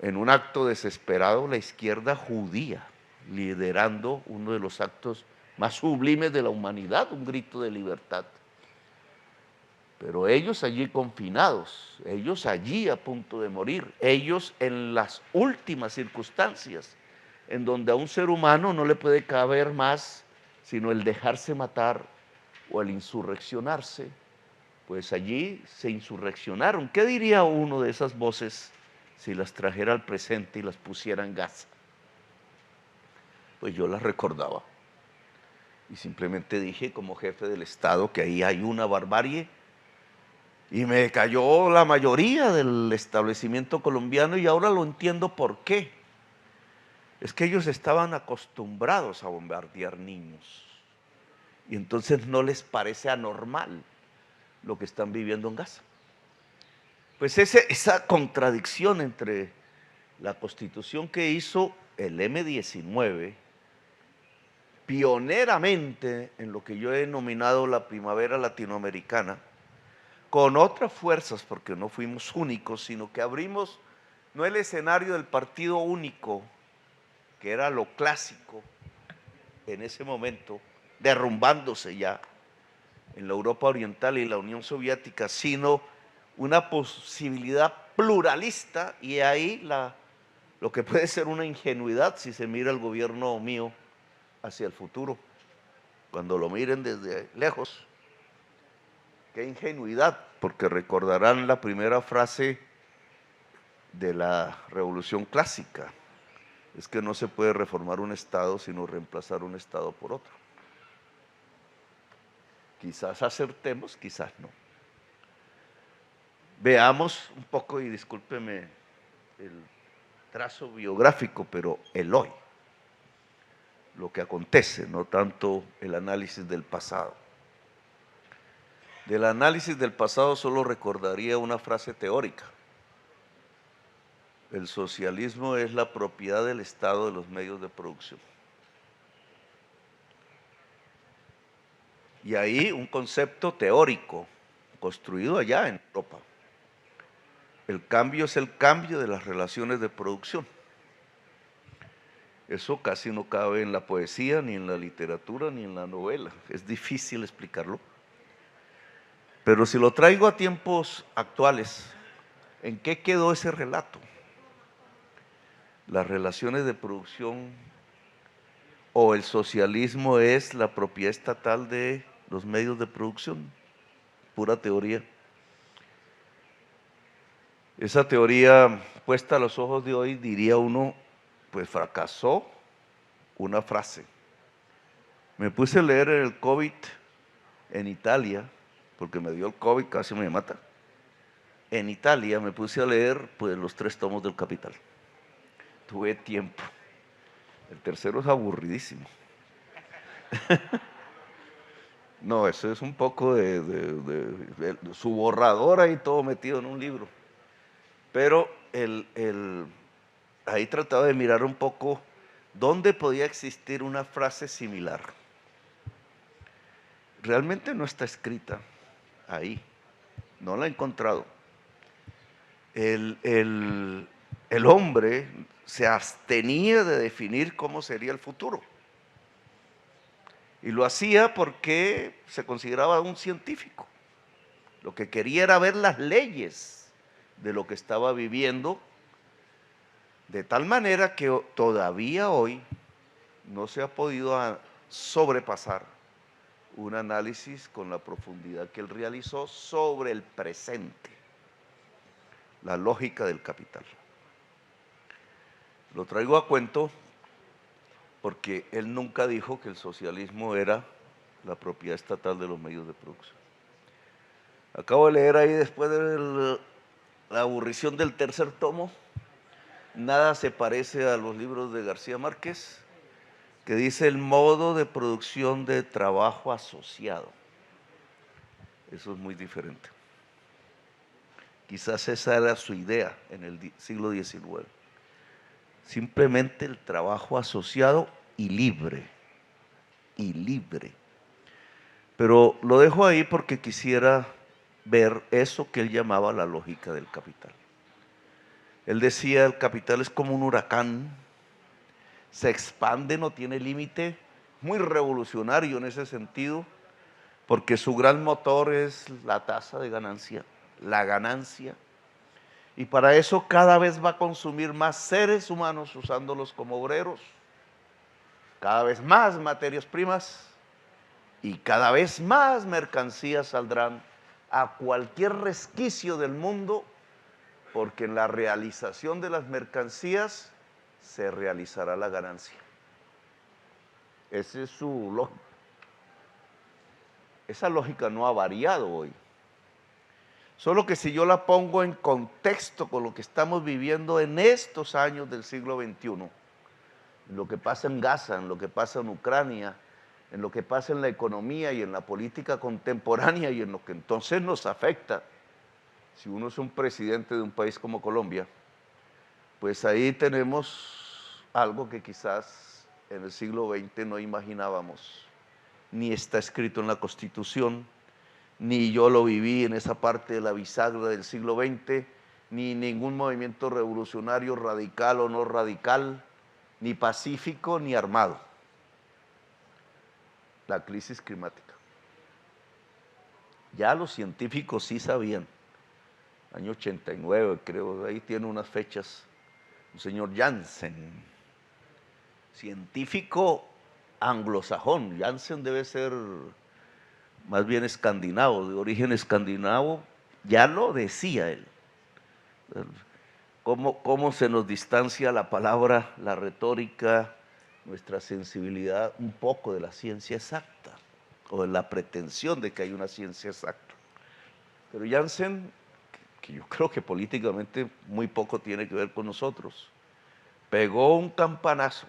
en un acto desesperado, la izquierda judía, liderando uno de los actos más sublimes de la humanidad, un grito de libertad. Pero ellos allí confinados, ellos allí a punto de morir, ellos en las últimas circunstancias, en donde a un ser humano no le puede caber más sino el dejarse matar o el insurreccionarse, pues allí se insurreccionaron. ¿Qué diría uno de esas voces si las trajera al presente y las pusiera en Gaza? Pues yo las recordaba y simplemente dije como jefe del Estado que ahí hay una barbarie, y me cayó la mayoría del establecimiento colombiano, y ahora lo entiendo por qué. Es que ellos estaban acostumbrados a bombardear niños, y entonces no les parece anormal lo que están viviendo en Gaza. Pues esa contradicción entre la constitución que hizo el M-19, pioneramente en lo que yo he denominado la primavera latinoamericana, con otras fuerzas, porque no fuimos únicos, sino que abrimos no el escenario del partido único, que era lo clásico en ese momento, derrumbándose ya en la Europa Oriental y la Unión Soviética, sino una posibilidad pluralista, y ahí lo lo que puede ser una ingenuidad si se mira el gobierno mío hacia el futuro. Cuando lo miren desde lejos, qué ingenuidad, porque recordarán la primera frase de la Revolución Clásica, es que no se puede reformar un Estado sino reemplazar un Estado por otro. Quizás acertemos, quizás no. Veamos un poco, y discúlpeme el trazo biográfico, pero el hoy, lo que acontece, no tanto el análisis del pasado. Del análisis del pasado solo recordaría una frase teórica. El socialismo es la propiedad del Estado de los medios de producción. Y ahí un concepto teórico, construido allá en Europa. El cambio es el cambio de las relaciones de producción. Eso casi no cabe en la poesía, ni en la literatura, ni en la novela. Es difícil explicarlo. Pero si lo traigo a tiempos actuales, ¿en qué quedó ese relato? Las relaciones de producción o el socialismo es la propiedad estatal de los medios de producción. Pura teoría. Esa teoría puesta a los ojos de hoy, diría uno, pues fracasó. Una frase. Me puse a leer el COVID en Italia, porque me dio el COVID, casi me mata. En Italia me puse a leer pues los 3 tomos del Capital. Tuve tiempo. El tercero es aburridísimo. No, eso es un poco de su borrador y todo metido en un libro. Pero ahí trataba de mirar un poco dónde podía existir una frase similar. Realmente no está escrita ahí, no la he encontrado. El hombre se abstenía de definir cómo sería el futuro. Y lo hacía porque se consideraba un científico. Lo que quería era ver las leyes de lo que estaba viviendo, de tal manera que todavía hoy no se ha podido sobrepasar un análisis con la profundidad que él realizó sobre el presente, la lógica del capital. Lo traigo a cuento porque él nunca dijo que el socialismo era la propiedad estatal de los medios de producción. Acabo de leer ahí, después de la aburrición del tercer tomo, nada se parece a los libros de García Márquez, que dice el modo de producción de trabajo asociado. Eso es muy diferente. Quizás esa era su idea en el siglo XIX. Simplemente el trabajo asociado y libre. Y libre. Pero lo dejo ahí porque quisiera ver eso que él llamaba la lógica del capital. Él decía, el capital es como un huracán, se expande, no tiene límite, muy revolucionario en ese sentido, porque su gran motor es la tasa de ganancia, la ganancia, y para eso cada vez va a consumir más seres humanos usándolos como obreros, cada vez más materias primas y cada vez más mercancías saldrán a cualquier resquicio del mundo, porque en la realización de las mercancías se realizará la ganancia. Esa es su lógica. Esa lógica no ha variado hoy. Solo que si yo la pongo en contexto con lo que estamos viviendo en estos años del siglo XXI, en lo que pasa en Gaza, en lo que pasa en Ucrania, en lo que pasa en la economía y en la política contemporánea y en lo que entonces nos afecta, si uno es un presidente de un país como Colombia, pues ahí tenemos algo que quizás en el siglo XX no imaginábamos, ni está escrito en la Constitución, ni yo lo viví en esa parte de la bisagra del siglo XX, ni ningún movimiento revolucionario radical o no radical, ni pacífico ni armado. La crisis climática. Ya los científicos sí sabían, año 89 creo, ahí tiene unas fechas un señor Janssen, científico anglosajón. Janssen debe ser más bien escandinavo, de origen escandinavo, ya lo decía él. ¿Cómo se nos distancia la palabra, la retórica, nuestra sensibilidad un poco de la ciencia exacta o de la pretensión de que hay una ciencia exacta? Pero Janssen, que yo creo que políticamente muy poco tiene que ver con nosotros, pegó un campanazo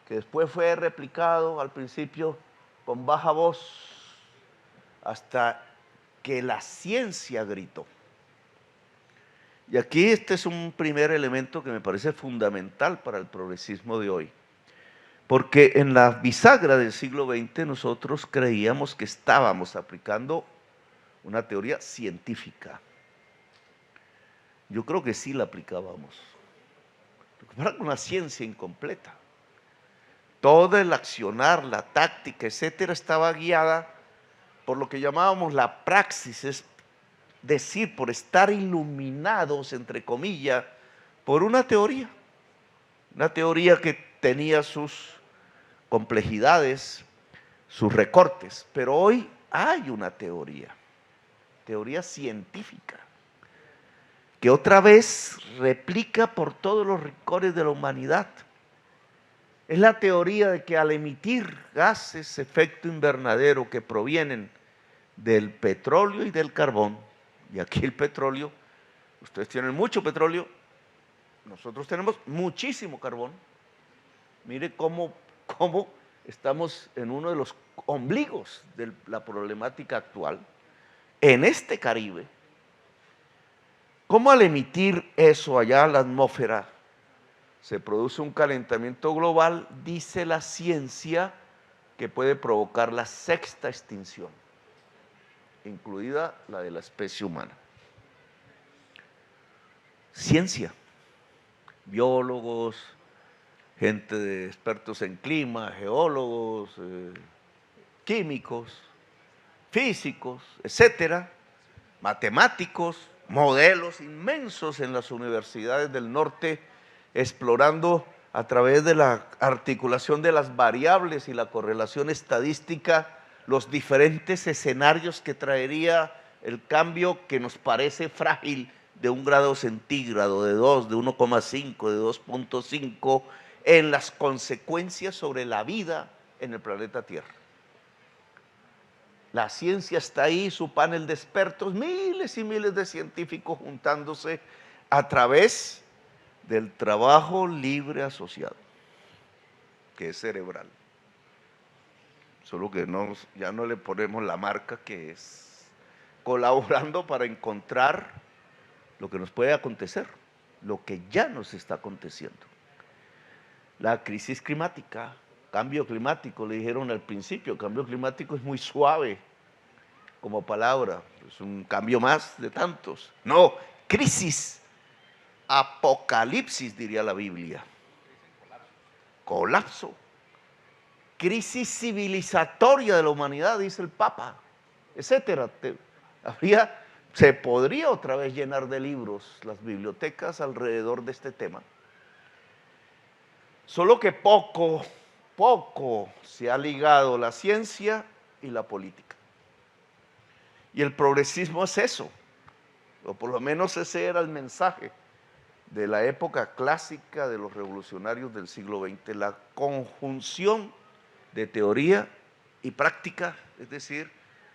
que después fue replicado al principio con baja voz hasta que la ciencia gritó. Y aquí este es un primer elemento que me parece fundamental para el progresismo de hoy. Porque en la bisagra del siglo XX nosotros creíamos que estábamos aplicando una teoría científica. Yo creo que sí la aplicábamos. Era una ciencia incompleta. Todo el accionar, la táctica, etcétera, estaba guiada por lo que llamábamos la praxis, es decir, por estar iluminados, entre comillas, por una teoría que tenía sus complejidades, sus recortes, pero hoy hay una teoría científica, que otra vez replica por todos los rincones de la humanidad. Es la teoría de que al emitir gases efecto invernadero que provienen del petróleo y del carbón, y aquí el petróleo, ustedes tienen mucho petróleo, nosotros tenemos muchísimo carbón. Mire cómo estamos en uno de los ombligos de la problemática actual, en este Caribe. Cómo al emitir eso allá a la atmósfera se produce un calentamiento global, dice la ciencia, que puede provocar la sexta extinción, incluida la de la especie humana. Ciencia, biólogos, gente de expertos en clima, geólogos, químicos, físicos, etcétera, matemáticos, modelos inmensos en las universidades del norte, explorando a través de la articulación de las variables y la correlación estadística los diferentes escenarios que traería el cambio que nos parece frágil de 1 grado centígrado, de 2, de 1,5, de 2,5, en las consecuencias sobre la vida en el planeta Tierra. La ciencia está ahí, su panel de expertos, miles y miles de científicos juntándose a través del trabajo libre asociado, que es cerebral. Solo que ya no le ponemos la marca, que es colaborando para encontrar lo que nos puede acontecer, lo que ya nos está aconteciendo. La crisis climática, cambio climático, le dijeron al principio, cambio climático es muy suave como palabra, es un cambio más de tantos. No, crisis, apocalipsis diría la Biblia, colapso, crisis civilizatoria de la humanidad, dice el Papa, etcétera. Se podría otra vez llenar de libros las bibliotecas alrededor de este tema. Solo que poco se ha ligado la ciencia y la política. Y el progresismo es eso, o por lo menos ese era el mensaje de la época clásica de los revolucionarios del siglo XX, la conjunción de teoría y práctica, es decir,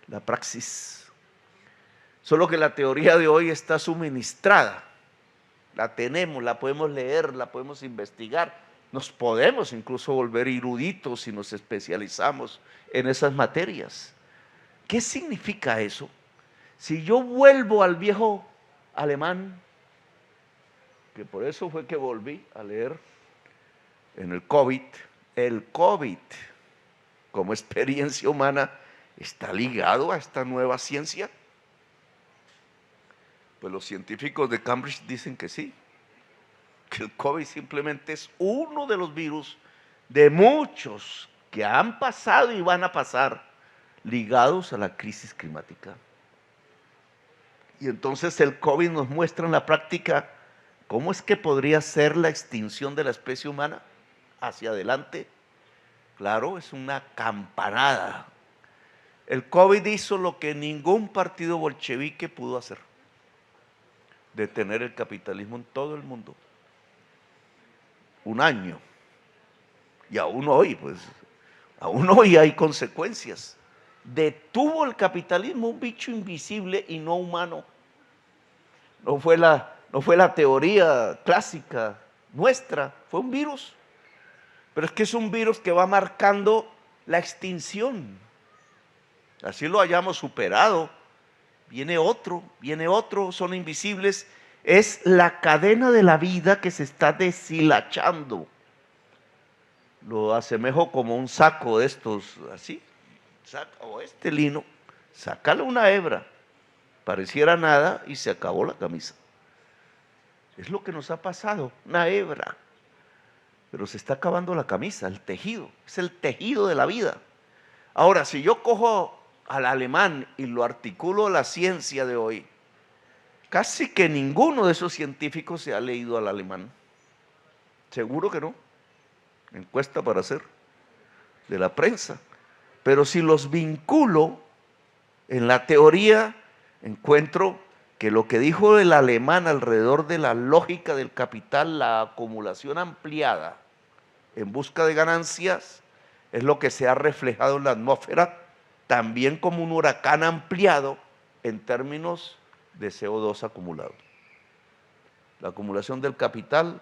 la praxis. Solo que la teoría de hoy está suministrada, la tenemos, la podemos leer, la podemos investigar, nos podemos incluso volver eruditos si nos especializamos en esas materias. ¿Qué significa eso? Si yo vuelvo al viejo alemán, que por eso fue que volví a leer en el COVID como experiencia humana está ligado a esta nueva ciencia. Pues los científicos de Cambridge dicen que sí, que el COVID simplemente es uno de los virus de muchos que han pasado y van a pasar ligados a la crisis climática. Y entonces el COVID nos muestra en la práctica ¿Cómo es que podría ser la extinción de la especie humana hacia adelante? Claro, es una campanada. El COVID hizo lo que ningún partido bolchevique pudo hacer: detener el capitalismo en todo el mundo. Un año. Y aún hoy, pues, aún hoy hay consecuencias. Detuvo el capitalismo un bicho invisible y no humano. No fue la teoría clásica nuestra, fue un virus. Pero es que es un virus que va marcando la extinción. Así lo hayamos superado. Viene otro, son invisibles. Es la cadena de la vida que se está deshilachando. Lo asemejo como un saco de estos, así, o este lino, sácale una hebra, pareciera nada y se acabó la camisa. Es lo que nos ha pasado, una hebra, pero se está acabando la camisa, el tejido, es el tejido de la vida. Ahora, si yo cojo al alemán y lo articulo a la ciencia de hoy, casi que ninguno de esos científicos se ha leído al alemán. Seguro que no. Encuesta para hacer de la prensa. Pero si los vinculo en la teoría, encuentro que lo que dijo el alemán alrededor de la lógica del capital, la acumulación ampliada en busca de ganancias, es lo que se ha reflejado en la atmósfera, también como un huracán ampliado en términos de CO2 acumulado. La acumulación del capital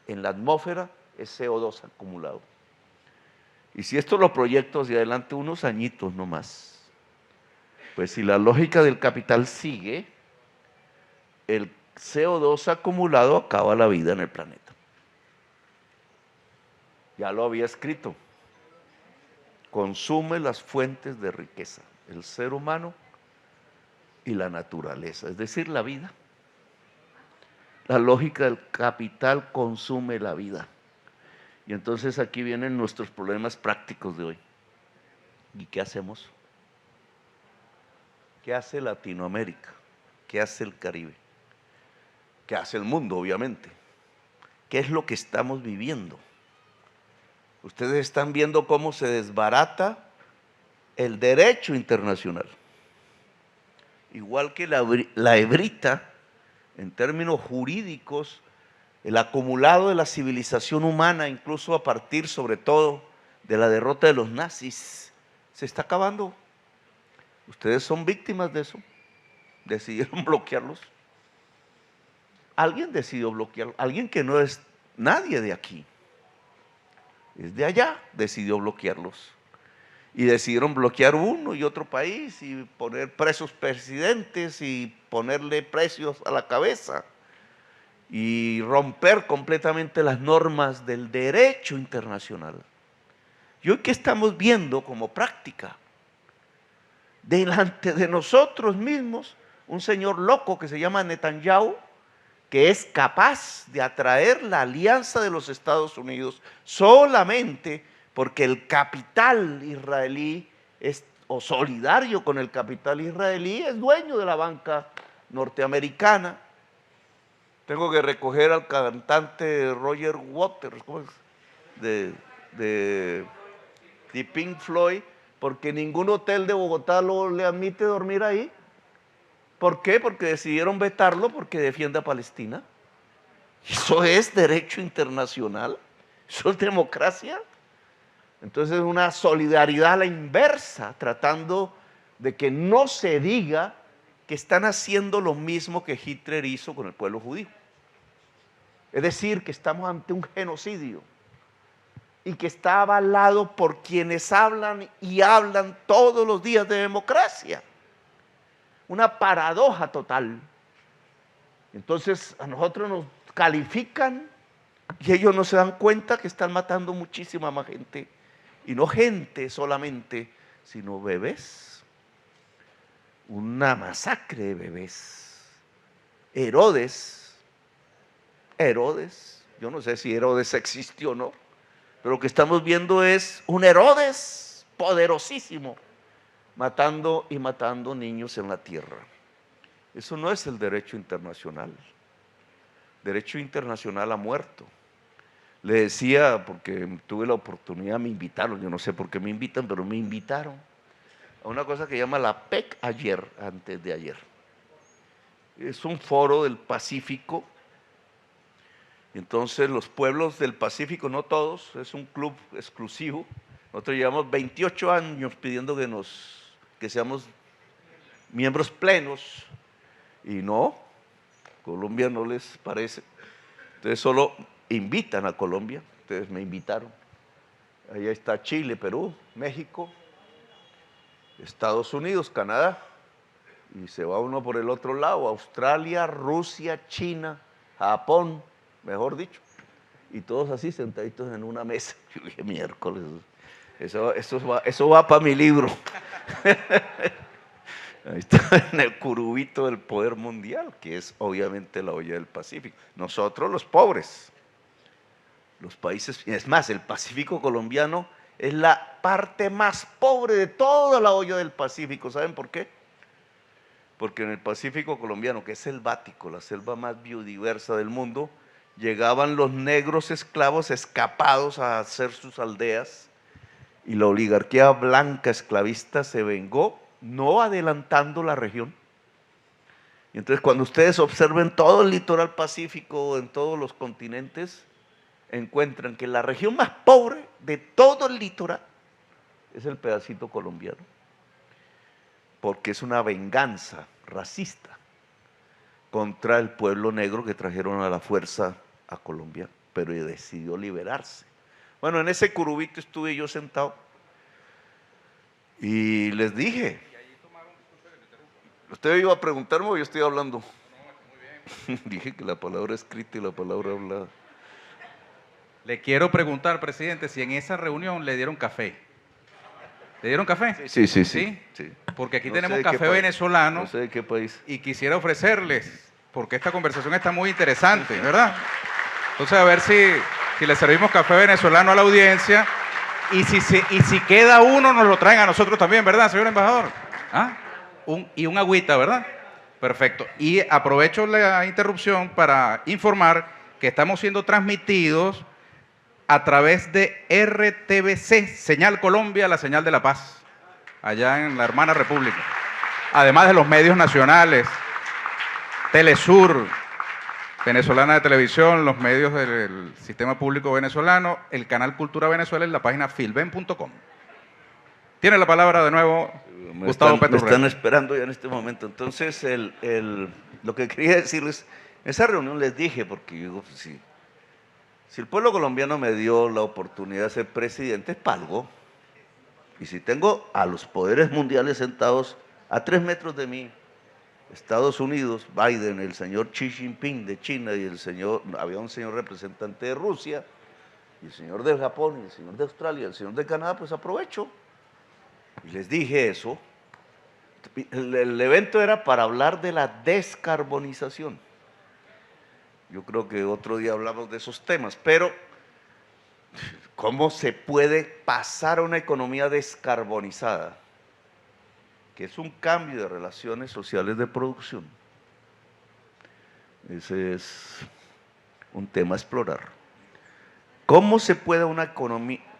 en la atmósfera es CO2 acumulado. Y si esto lo proyecto hacia adelante unos añitos nomás, pues si la lógica del capital sigue, el CO2 acumulado acaba la vida en el planeta. Ya lo había escrito. Consume las fuentes de riqueza, el ser humano y la naturaleza, es decir, la vida. La lógica del capital consume la vida. Y entonces aquí vienen nuestros problemas prácticos de hoy. ¿Y qué hacemos? ¿Qué hace Latinoamérica? ¿Qué hace el Caribe? ¿Qué hace el mundo, obviamente? ¿Qué es lo que estamos viviendo? Ustedes están viendo cómo se desbarata el derecho internacional. Igual que la hebrita, en términos jurídicos, el acumulado de la civilización humana, incluso a partir sobre todo de la derrota de los nazis, se está acabando. Ustedes son víctimas de eso. Decidieron bloquearlos. Alguien decidió bloquearlos. Alguien que no es nadie de aquí, es de allá, decidió bloquearlos. Y decidieron bloquear uno y otro país y poner presos presidentes y ponerle precios a la cabeza y romper completamente las normas del derecho internacional. ¿Y hoy qué estamos viendo como práctica? Delante de nosotros mismos, un señor loco que se llama Netanyahu, que es capaz de atraer la alianza de los Estados Unidos solamente porque el capital israelí o solidario con el capital israelí, es dueño de la banca norteamericana. Tengo que recoger al cantante Roger Waters, ¿cómo es? de Pink Floyd, porque ningún hotel de Bogotá le admite dormir ahí. ¿Por qué? Porque decidieron vetarlo porque defiende a Palestina. Eso es derecho internacional, eso es democracia. Entonces es una solidaridad a la inversa, tratando de que no se diga que están haciendo lo mismo que Hitler hizo con el pueblo judío. Es decir, que estamos ante un genocidio y que está avalado por quienes hablan y hablan todos los días de democracia. Una paradoja total. Entonces a nosotros nos califican y ellos no se dan cuenta que están matando muchísima más gente. Y no gente solamente, sino bebés. Una masacre de bebés. Herodes, yo no sé si Herodes existió o no, pero lo que estamos viendo es un Herodes poderosísimo, matando y matando niños en la tierra. Eso no es el derecho internacional. derecho internacional ha muerto. Le decía, porque tuve la oportunidad, me invitaron, yo no sé por qué me invitan, pero me invitaron a una cosa que llama la PEC ayer, antes de ayer. Es un foro del Pacífico. Entonces los pueblos del Pacífico, no todos, es un club exclusivo. Nosotros llevamos 28 años pidiendo que seamos miembros plenos y no, Colombia no les parece. Entonces solo invitan a Colombia, ustedes me invitaron. Allá está Chile, Perú, México, Estados Unidos, Canadá, y se va uno por el otro lado, Australia, Rusia, China, Japón, mejor dicho, y todos así sentaditos en una mesa. Yo dije, miércoles, eso va para mi libro. Ahí está, en el curubito del poder mundial, que es obviamente la olla del Pacífico. Nosotros los pobres, los países, es más, el Pacífico colombiano es la parte más pobre de toda la olla del Pacífico. ¿Saben por qué? Porque en el Pacífico colombiano, que es selvático, la selva más biodiversa del mundo, llegaban los negros esclavos escapados a hacer sus aldeas y la oligarquía blanca esclavista se vengó, no adelantando la región. Y entonces cuando ustedes observen todo el litoral pacífico en todos los continentes, encuentran que la región más pobre de todo el litoral es el pedacito colombiano, porque es una venganza racista contra el pueblo negro que trajeron a la fuerza a Colombia, pero decidió liberarse. Bueno, en ese curubito estuve yo sentado y les dije, ¿usted iba a preguntarme o yo estoy hablando? No, dije que la palabra escrita y la palabra hablada.
Le quiero preguntar, presidente, si en esa reunión le dieron café. ¿Le dieron café?
Sí.
Porque aquí
No
tenemos
sé de qué
café
país,
venezolano.
no sé de qué país.
Y quisiera ofrecerles, porque esta conversación está muy interesante, ¿verdad? Entonces, a ver si le servimos café venezolano a la audiencia. Y si queda uno, nos lo traen a nosotros también, ¿verdad, señor embajador? ¿Ah? Un agüita, ¿verdad? Perfecto. Y aprovecho la interrupción para informar que estamos siendo transmitidos a través de RTBC, Señal Colombia, la señal de la paz, allá en la hermana República. Además de los medios nacionales, Telesur, Venezolana de Televisión, los medios del sistema público venezolano, el canal Cultura Venezuela y la página filben.com. Tiene la palabra de nuevo Gustavo Petro.
Me están esperando ya en este momento. Entonces, lo que quería decirles, en esa reunión les dije, porque yo digo, si el pueblo colombiano me dio la oportunidad de ser presidente, es para algo. Y si tengo a los poderes mundiales sentados a 3 metros de mí, Estados Unidos, Biden, el señor Xi Jinping de China y había un señor representante de Rusia, y el señor de Japón, y el señor de Australia, y el señor de Canadá, pues aprovecho. Y les dije eso. El evento era para hablar de la descarbonización. Yo creo que otro día hablamos de esos temas, pero ¿cómo se puede pasar a una economía descarbonizada? Que es un cambio de relaciones sociales de producción. Ese es un tema a explorar. ¿Cómo se puede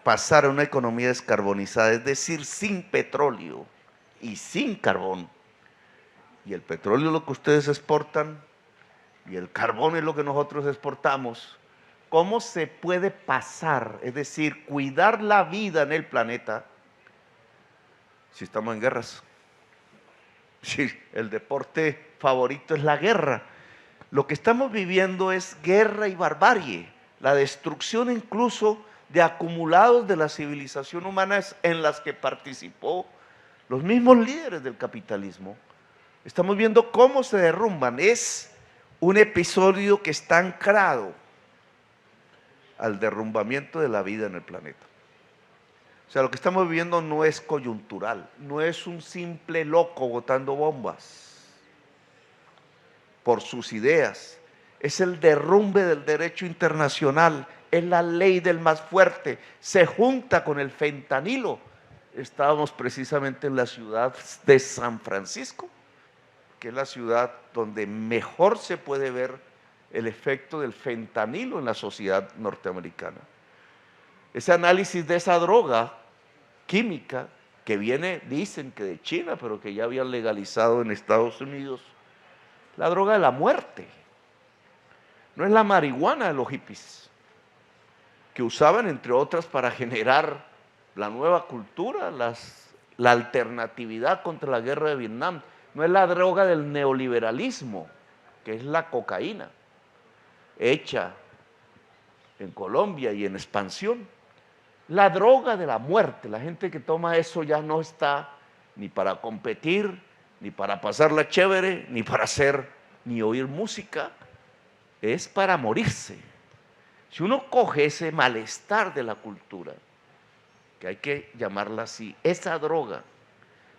pasar a una economía descarbonizada? Es decir, sin petróleo y sin carbón. Y el petróleo es lo que ustedes exportan y el carbón es lo que nosotros exportamos. ¿Cómo se puede pasar, es decir, cuidar la vida en el planeta si estamos en guerras? Sí, el deporte favorito es la guerra. Lo que estamos viviendo es guerra y barbarie, la destrucción incluso de acumulados de la civilización humana en las que participó los mismos líderes del capitalismo. Estamos viendo cómo se derrumban. Es un episodio que está anclado al derrumbamiento de la vida en el planeta. O sea, lo que estamos viviendo no es coyuntural, no es un simple loco botando bombas por sus ideas, es el derrumbe del derecho internacional, es la ley del más fuerte, se junta con el fentanilo. Estábamos precisamente en la ciudad de San Francisco, que es la ciudad donde mejor se puede ver el efecto del fentanilo en la sociedad norteamericana. Ese análisis de esa droga química que viene, dicen que de China, pero que ya habían legalizado en Estados Unidos, la droga de la muerte. No es la marihuana de los hippies, que usaban entre otras para generar la nueva cultura, la alternatividad contra la guerra de Vietnam. No es la droga del neoliberalismo, que es la cocaína, hecha en Colombia y en expansión. La droga de la muerte, la gente que toma eso ya no está ni para competir, ni para pasarla chévere, ni para hacer, ni oír música, es para morirse. Si uno coge ese malestar de la cultura, que hay que llamarla así, esa droga,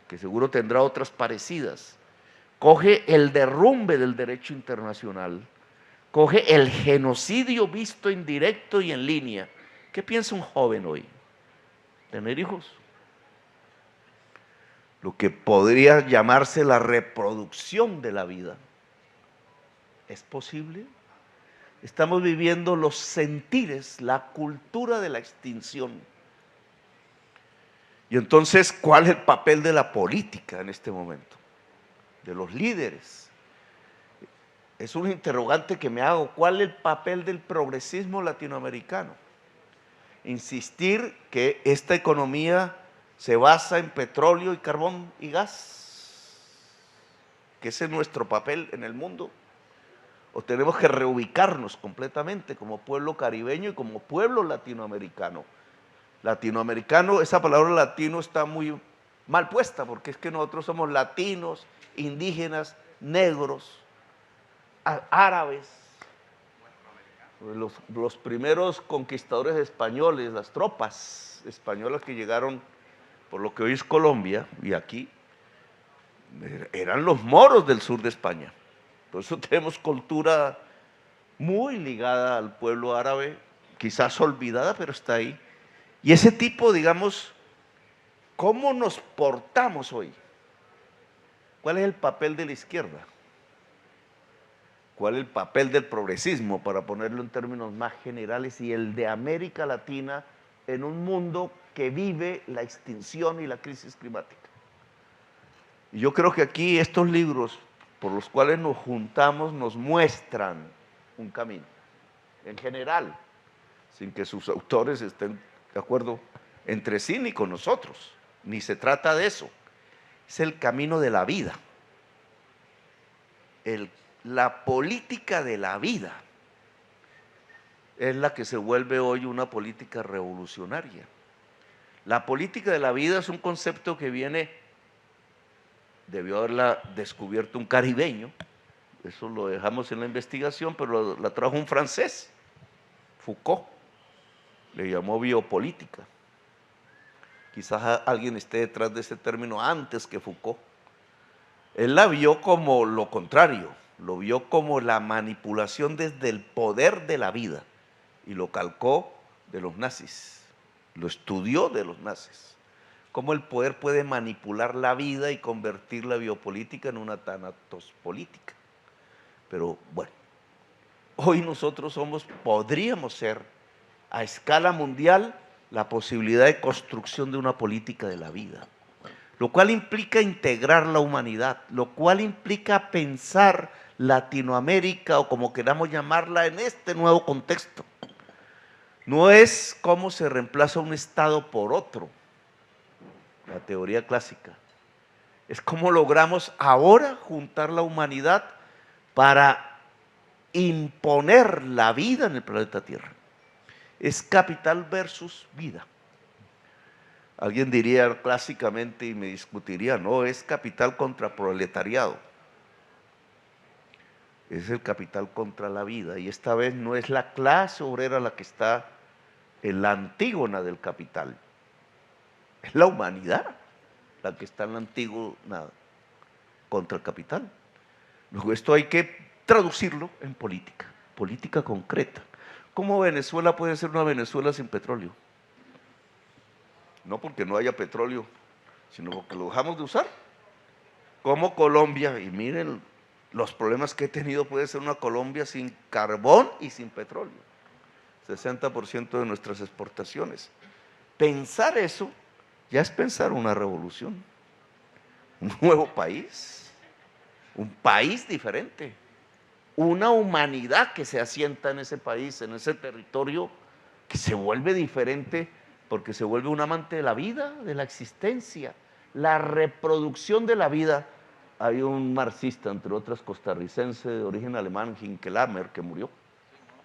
que seguro tendrá otras parecidas, coge el derrumbe del derecho internacional, coge el genocidio visto en directo y en línea. ¿Qué piensa un joven hoy? ¿Tener hijos? Lo que podría llamarse la reproducción de la vida. ¿Es posible? Estamos viviendo los sentires, la cultura de la extinción. Y entonces, ¿cuál es el papel de la política en este momento? De los líderes. Es un interrogante que me hago. ¿Cuál es el papel del progresismo latinoamericano? Insistir que esta economía se basa en petróleo y carbón y gas, que ese es nuestro papel en el mundo, o tenemos que reubicarnos completamente como pueblo caribeño y como pueblo latinoamericano. Latinoamericano, esa palabra latino está muy mal puesta, porque es que nosotros somos latinos, indígenas, negros, árabes. Los primeros conquistadores españoles, las tropas españolas que llegaron por lo que hoy es Colombia y aquí, eran los moros del sur de España. Por eso tenemos cultura muy ligada al pueblo árabe, quizás olvidada, pero está ahí. Y ese tipo, digamos, ¿cómo nos portamos hoy? ¿Cuál es el papel de la izquierda? ¿Cuál es el papel del progresismo, para ponerlo en términos más generales, y el de América Latina en un mundo que vive la extinción y la crisis climática? Y yo creo que aquí estos libros por los cuales nos juntamos nos muestran un camino, en general, sin que sus autores estén de acuerdo entre sí ni con nosotros, ni se trata de eso. Es el camino de la vida. La política de la vida es la que se vuelve hoy una política revolucionaria. La política de la vida es un concepto que debió haberla descubierto un caribeño, eso lo dejamos en la investigación, pero la trajo un francés, Foucault, le llamó biopolítica. Quizás alguien esté detrás de ese término antes que Foucault. Él la vio como lo contrario, lo vio como la manipulación desde el poder de la vida y lo calcó de los nazis, lo estudió de los nazis. Cómo el poder puede manipular la vida y convertir la biopolítica en una tanatopolítica. Pero bueno, hoy nosotros podríamos ser a escala mundial la posibilidad de construcción de una política de la vida, lo cual implica integrar la humanidad, lo cual implica pensar Latinoamérica, o como queramos llamarla, en este nuevo contexto. No es cómo se reemplaza un Estado por otro, la teoría clásica. Es cómo logramos ahora juntar la humanidad para imponer la vida en el planeta Tierra. Es capital versus vida. Alguien diría clásicamente y me discutiría, no, es capital contra proletariado. Es el capital contra la vida, y esta vez no es la clase obrera la que está en la antígona del capital, es la humanidad la que está en la antígona contra el capital. Luego esto hay que traducirlo en política, política concreta. ¿Cómo Venezuela puede ser una Venezuela sin petróleo? No porque no haya petróleo, sino porque lo dejamos de usar. Como Colombia, y miren los problemas que he tenido puede ser una Colombia sin carbón y sin petróleo. 60% de nuestras exportaciones. Pensar eso ya es pensar una revolución, un nuevo país, un país diferente, una humanidad que se asienta en ese país, en ese territorio, que se vuelve diferente porque se vuelve un amante de la vida, de la existencia, la reproducción de la vida. Hay un marxista, entre otras costarricense, de origen alemán, Hinkelhammer, que murió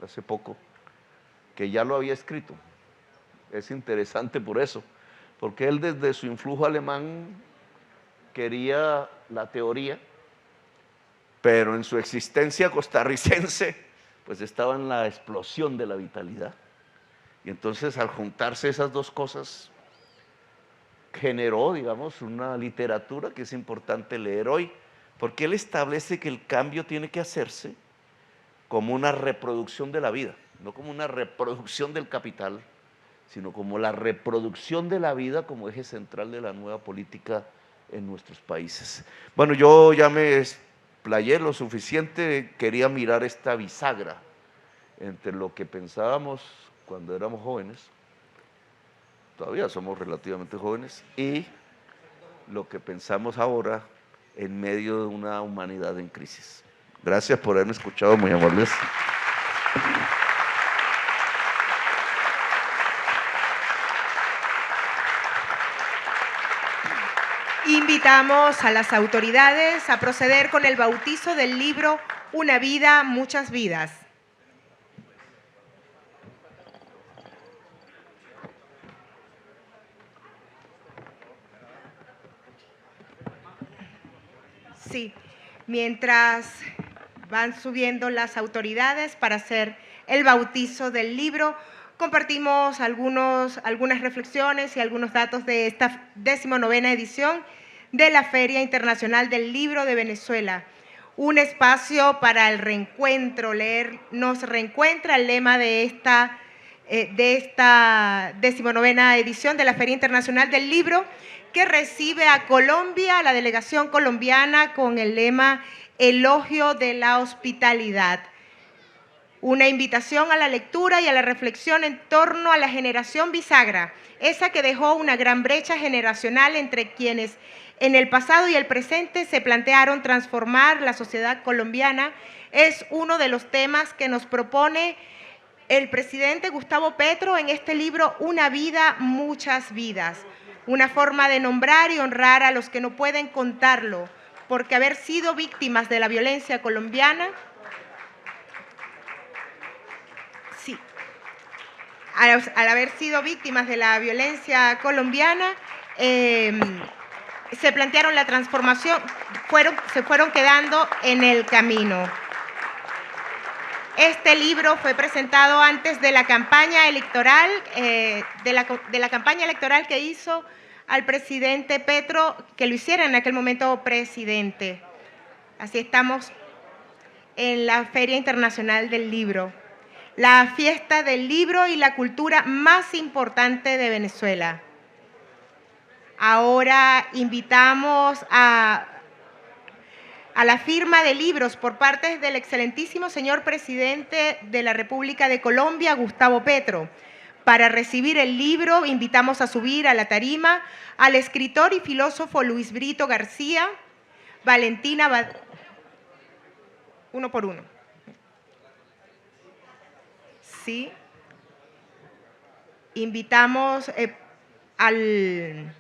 hace poco, que ya lo había escrito. Es interesante por eso, porque él desde su influjo alemán quería la teoría, pero en su existencia costarricense, pues estaba en la explosión de la vitalidad. Y entonces al juntarse esas dos cosas, generó, digamos, una literatura que es importante leer hoy, porque él establece que el cambio tiene que hacerse como una reproducción de la vida, no como una reproducción del capital, sino como la reproducción de la vida como eje central de la nueva política en nuestros países. Bueno, yo ya me explayé lo suficiente, quería mirar esta bisagra entre lo que pensábamos cuando éramos jóvenes, todavía somos relativamente jóvenes, y lo que pensamos ahora en medio de una humanidad en crisis. Gracias por haberme escuchado, muy amables.
Invitamos a las autoridades a proceder con el bautizo del libro Una vida, muchas vidas. Sí, mientras van subiendo las autoridades para hacer el bautizo del libro, compartimos algunas reflexiones y algunos datos de esta 19ª edición de la Feria Internacional del Libro de Venezuela. Un espacio para el reencuentro, leer nos reencuentra, el lema de esta 19ª edición de la Feria Internacional del Libro, que recibe a Colombia, a la delegación colombiana, con el lema Elogio de la Hospitalidad. Una invitación a la lectura y a la reflexión en torno a la generación bisagra, esa que dejó una gran brecha generacional entre quienes en el pasado y el presente se plantearon transformar la sociedad colombiana, es uno de los temas que nos propone el presidente Gustavo Petro en este libro Una vida, muchas vidas. Una forma de nombrar y honrar a los que no pueden contarlo, porque haber sido víctimas de la violencia colombiana, sí, al haber sido víctimas de la violencia colombiana, se plantearon la transformación, se fueron quedando en el camino. Este libro fue presentado antes de la campaña electoral, de la campaña electoral que hizo al presidente Petro, que lo hiciera en aquel momento presidente. Así estamos en la Feria Internacional del Libro, la fiesta del libro y la cultura más importante de Venezuela. Ahora invitamos a la firma de libros por parte del excelentísimo señor presidente de la República de Colombia, Gustavo Petro. Para recibir el libro, invitamos a subir a la tarima al escritor y filósofo Luis Brito García, Valentina uno por uno. Sí. Invitamos al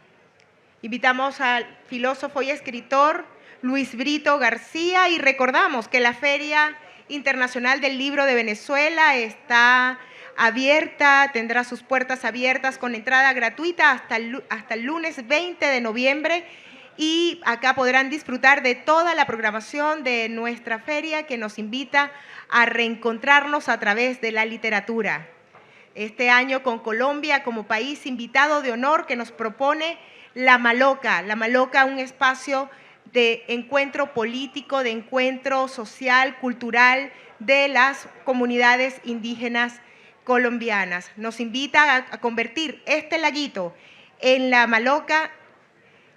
filósofo y escritor Luis Brito García, y recordamos que la Feria Internacional del Libro de Venezuela está abierta, tendrá sus puertas abiertas con entrada gratuita hasta el lunes 20 de noviembre, y acá podrán disfrutar de toda la programación de nuestra feria, que nos invita a reencontrarnos a través de la literatura. Este año con Colombia como país invitado de honor, que nos propone La Maloca, un espacio de encuentro político, de encuentro social, cultural de las comunidades indígenas colombianas. Nos invita a convertir este laguito en La Maloca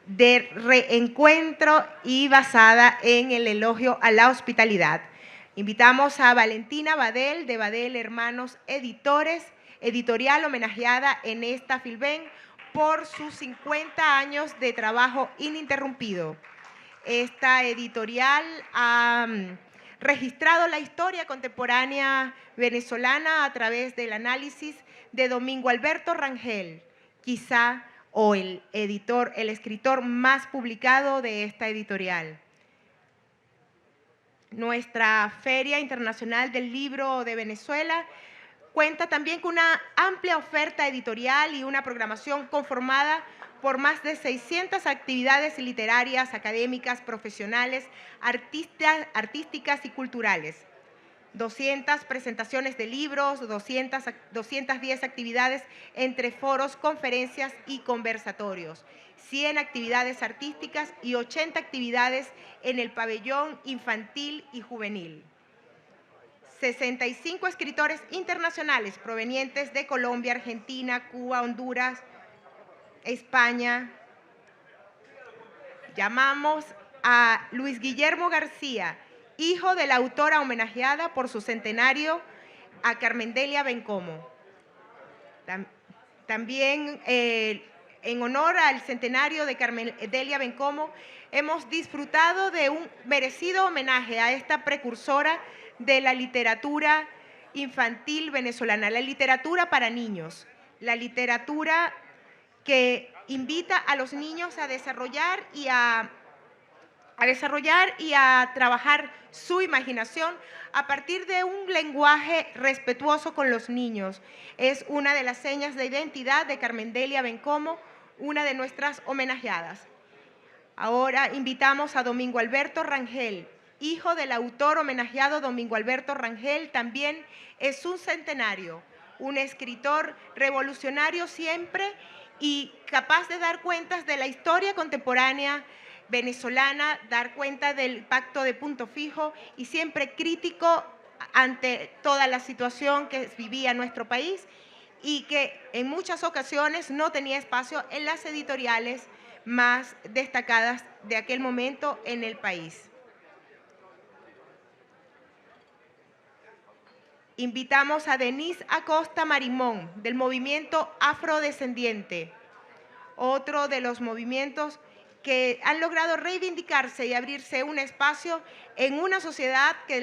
de reencuentro y basada en el elogio a la hospitalidad. Invitamos a Valentina Badel, de Badel Hermanos Editores, editorial homenajeada en esta Filben por sus 50 años de trabajo ininterrumpido. Esta editorial ha registrado la historia contemporánea venezolana a través del análisis de Domingo Alberto Rangel, quizá el escritor más publicado de esta editorial. Nuestra Feria Internacional del Libro de Venezuela cuenta también con una amplia oferta editorial y una programación conformada por más de 600 actividades literarias, académicas, profesionales, artísticas y culturales. 200 presentaciones de libros, 210 actividades entre foros, conferencias y conversatorios, 100 actividades artísticas y 80 actividades en el pabellón infantil y juvenil. 65 escritores internacionales provenientes de Colombia, Argentina, Cuba, Honduras, España. Llamamos a Luis Guillermo García, hijo de la autora homenajeada por su centenario, a Carmendelia Bencomo. También en honor al centenario de Carmendelia Bencomo, hemos disfrutado de un merecido homenaje a esta precursora de la literatura infantil venezolana, la literatura para niños, la literatura que invita a los niños a desarrollar y a trabajar su imaginación a partir de un lenguaje respetuoso con los niños. Es una de las señas de identidad de Carmendelia Bencomo, una de nuestras homenajeadas. Ahora invitamos a Domingo Alberto Rangel, hijo del autor homenajeado Domingo Alberto Rangel, también es un centenario, un escritor revolucionario siempre y capaz de dar cuentas de la historia contemporánea venezolana, dar cuenta del pacto de Punto Fijo y siempre crítico ante toda la situación que vivía nuestro país y que en muchas ocasiones no tenía espacio en las editoriales más destacadas de aquel momento en el país. Invitamos a Denise Acosta Marimón, del movimiento afrodescendiente, otro de los movimientos que han logrado reivindicarse y abrirse un espacio en una sociedad que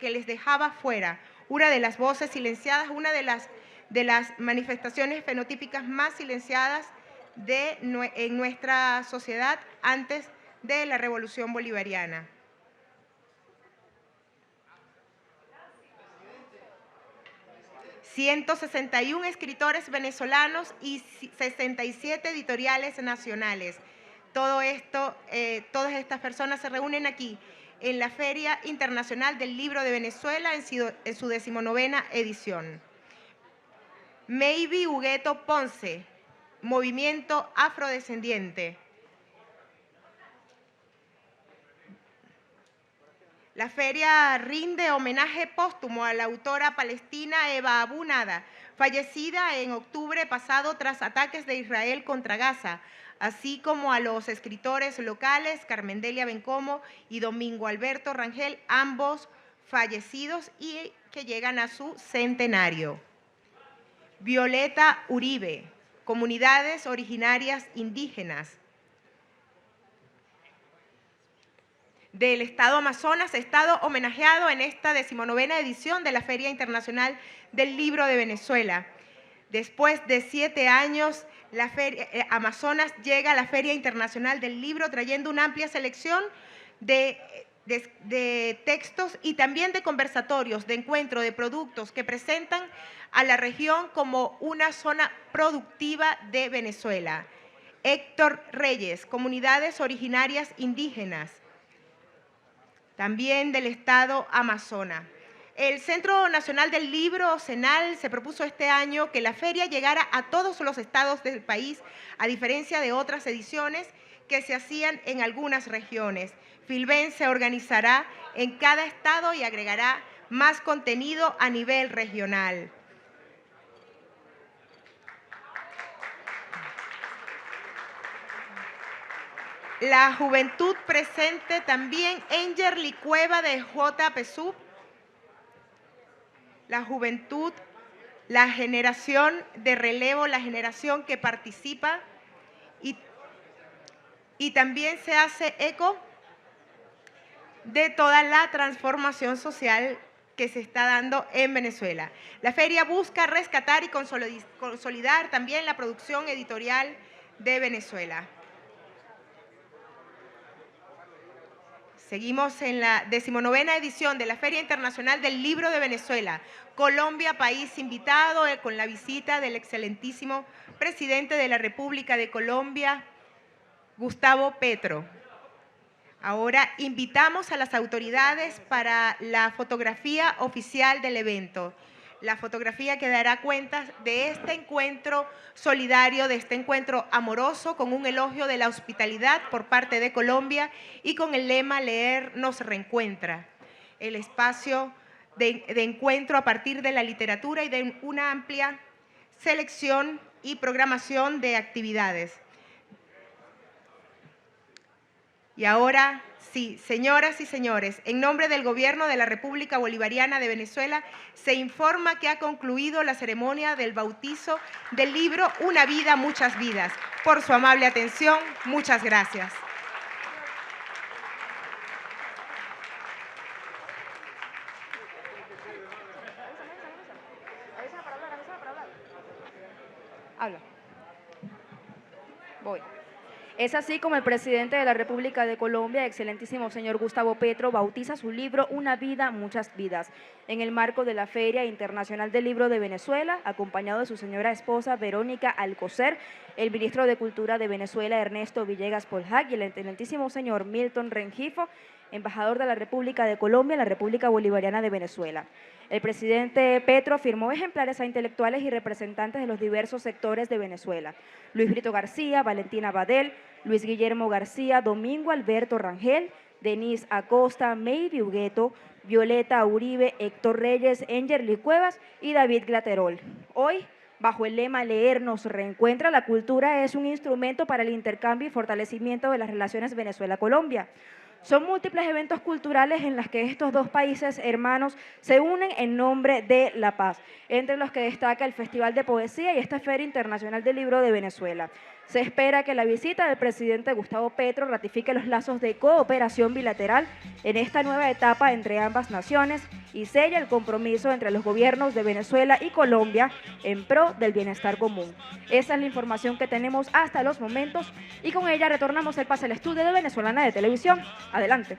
les dejaba fuera, una de las voces silenciadas, una de las manifestaciones fenotípicas más silenciadas en nuestra sociedad antes de la Revolución Bolivariana. ...161 escritores venezolanos y 67 editoriales nacionales. Todo esto, todas estas personas se reúnen aquí en la Feria Internacional del Libro de Venezuela en su 19ª edición. Maybe Hugueto Ponce, movimiento afrodescendiente. La feria rinde homenaje póstumo a la autora palestina Eva Abu Nada, fallecida en octubre pasado tras ataques de Israel contra Gaza, así como a los escritores locales Carmendelia Bencomo y Domingo Alberto Rangel, ambos fallecidos y que llegan a su centenario. Violeta Uribe, comunidades originarias indígenas. Del Estado Amazonas, estado homenajeado en esta 19ª edición de la Feria Internacional del Libro de Venezuela. Después de 7 años, la Feria Amazonas llega a la Feria Internacional del Libro trayendo una amplia selección de textos y también de conversatorios, de encuentro, de productos que presentan a la región como una zona productiva de Venezuela. Héctor Reyes, comunidades originarias indígenas, también del Estado Amazonas. El Centro Nacional del Libro, CENAL, se propuso este año que la feria llegara a todos los estados del país, a diferencia de otras ediciones que se hacían en algunas regiones. Filben se organizará en cada estado y agregará más contenido a nivel regional. La juventud presente también, Engerly Cueva de JPSUB. La juventud, la generación de relevo, la generación que participa y también se hace eco de toda la transformación social que se está dando en Venezuela. La feria busca rescatar y consolidar también la producción editorial de Venezuela. Seguimos en la 19ª edición de la Feria Internacional del Libro de Venezuela. Colombia, país invitado, con la visita del excelentísimo presidente de la República de Colombia, Gustavo Petro. Ahora invitamos a las autoridades para la fotografía oficial del evento. La fotografía que dará cuenta de este encuentro solidario, de este encuentro amoroso, con un elogio de la hospitalidad por parte de Colombia y con el lema Leer nos reencuentra. El espacio de encuentro a partir de la literatura y de una amplia selección y programación de actividades. Y ahora, sí, señoras y señores, en nombre del Gobierno de la República Bolivariana de Venezuela, se informa que ha concluido la ceremonia del bautizo del libro Una vida, muchas vidas. Por su amable atención, muchas gracias.
Habla. Voy. Es así como el presidente de la República de Colombia, excelentísimo señor Gustavo Petro, bautiza su libro Una vida, muchas vidas, en el marco de la Feria Internacional del Libro de Venezuela, acompañado de su señora esposa Verónica Alcocer, el ministro de Cultura de Venezuela, Ernesto Villegas Polhac, y el excelentísimo señor Milton Rengifo, embajador de la República de Colombia en la República Bolivariana de Venezuela. El presidente Petro firmó ejemplares a intelectuales y representantes de los diversos sectores de Venezuela: Luis Brito García, Valentina Badel, Luis Guillermo García, Domingo Alberto Rangel, Denise Acosta, Mayvi Hugueto, Violeta Uribe, Héctor Reyes, Engerly Cuevas y David Glaterol. Hoy, bajo el lema Leer nos reencuentra, la cultura es un instrumento para el intercambio y fortalecimiento de las relaciones Venezuela-Colombia. Son múltiples eventos culturales en los que estos dos países hermanos se unen en nombre de la paz, entre los que destaca el Festival de Poesía y esta Feria Internacional del Libro de Venezuela. Se espera que la visita del presidente Gustavo Petro ratifique los lazos de cooperación bilateral en esta nueva etapa entre ambas naciones y sella el compromiso entre los gobiernos de Venezuela y Colombia en pro del bienestar común. Esa es la información que tenemos hasta los momentos y con ella retornamos el pase al estudio de Venezolana de Televisión. Adelante.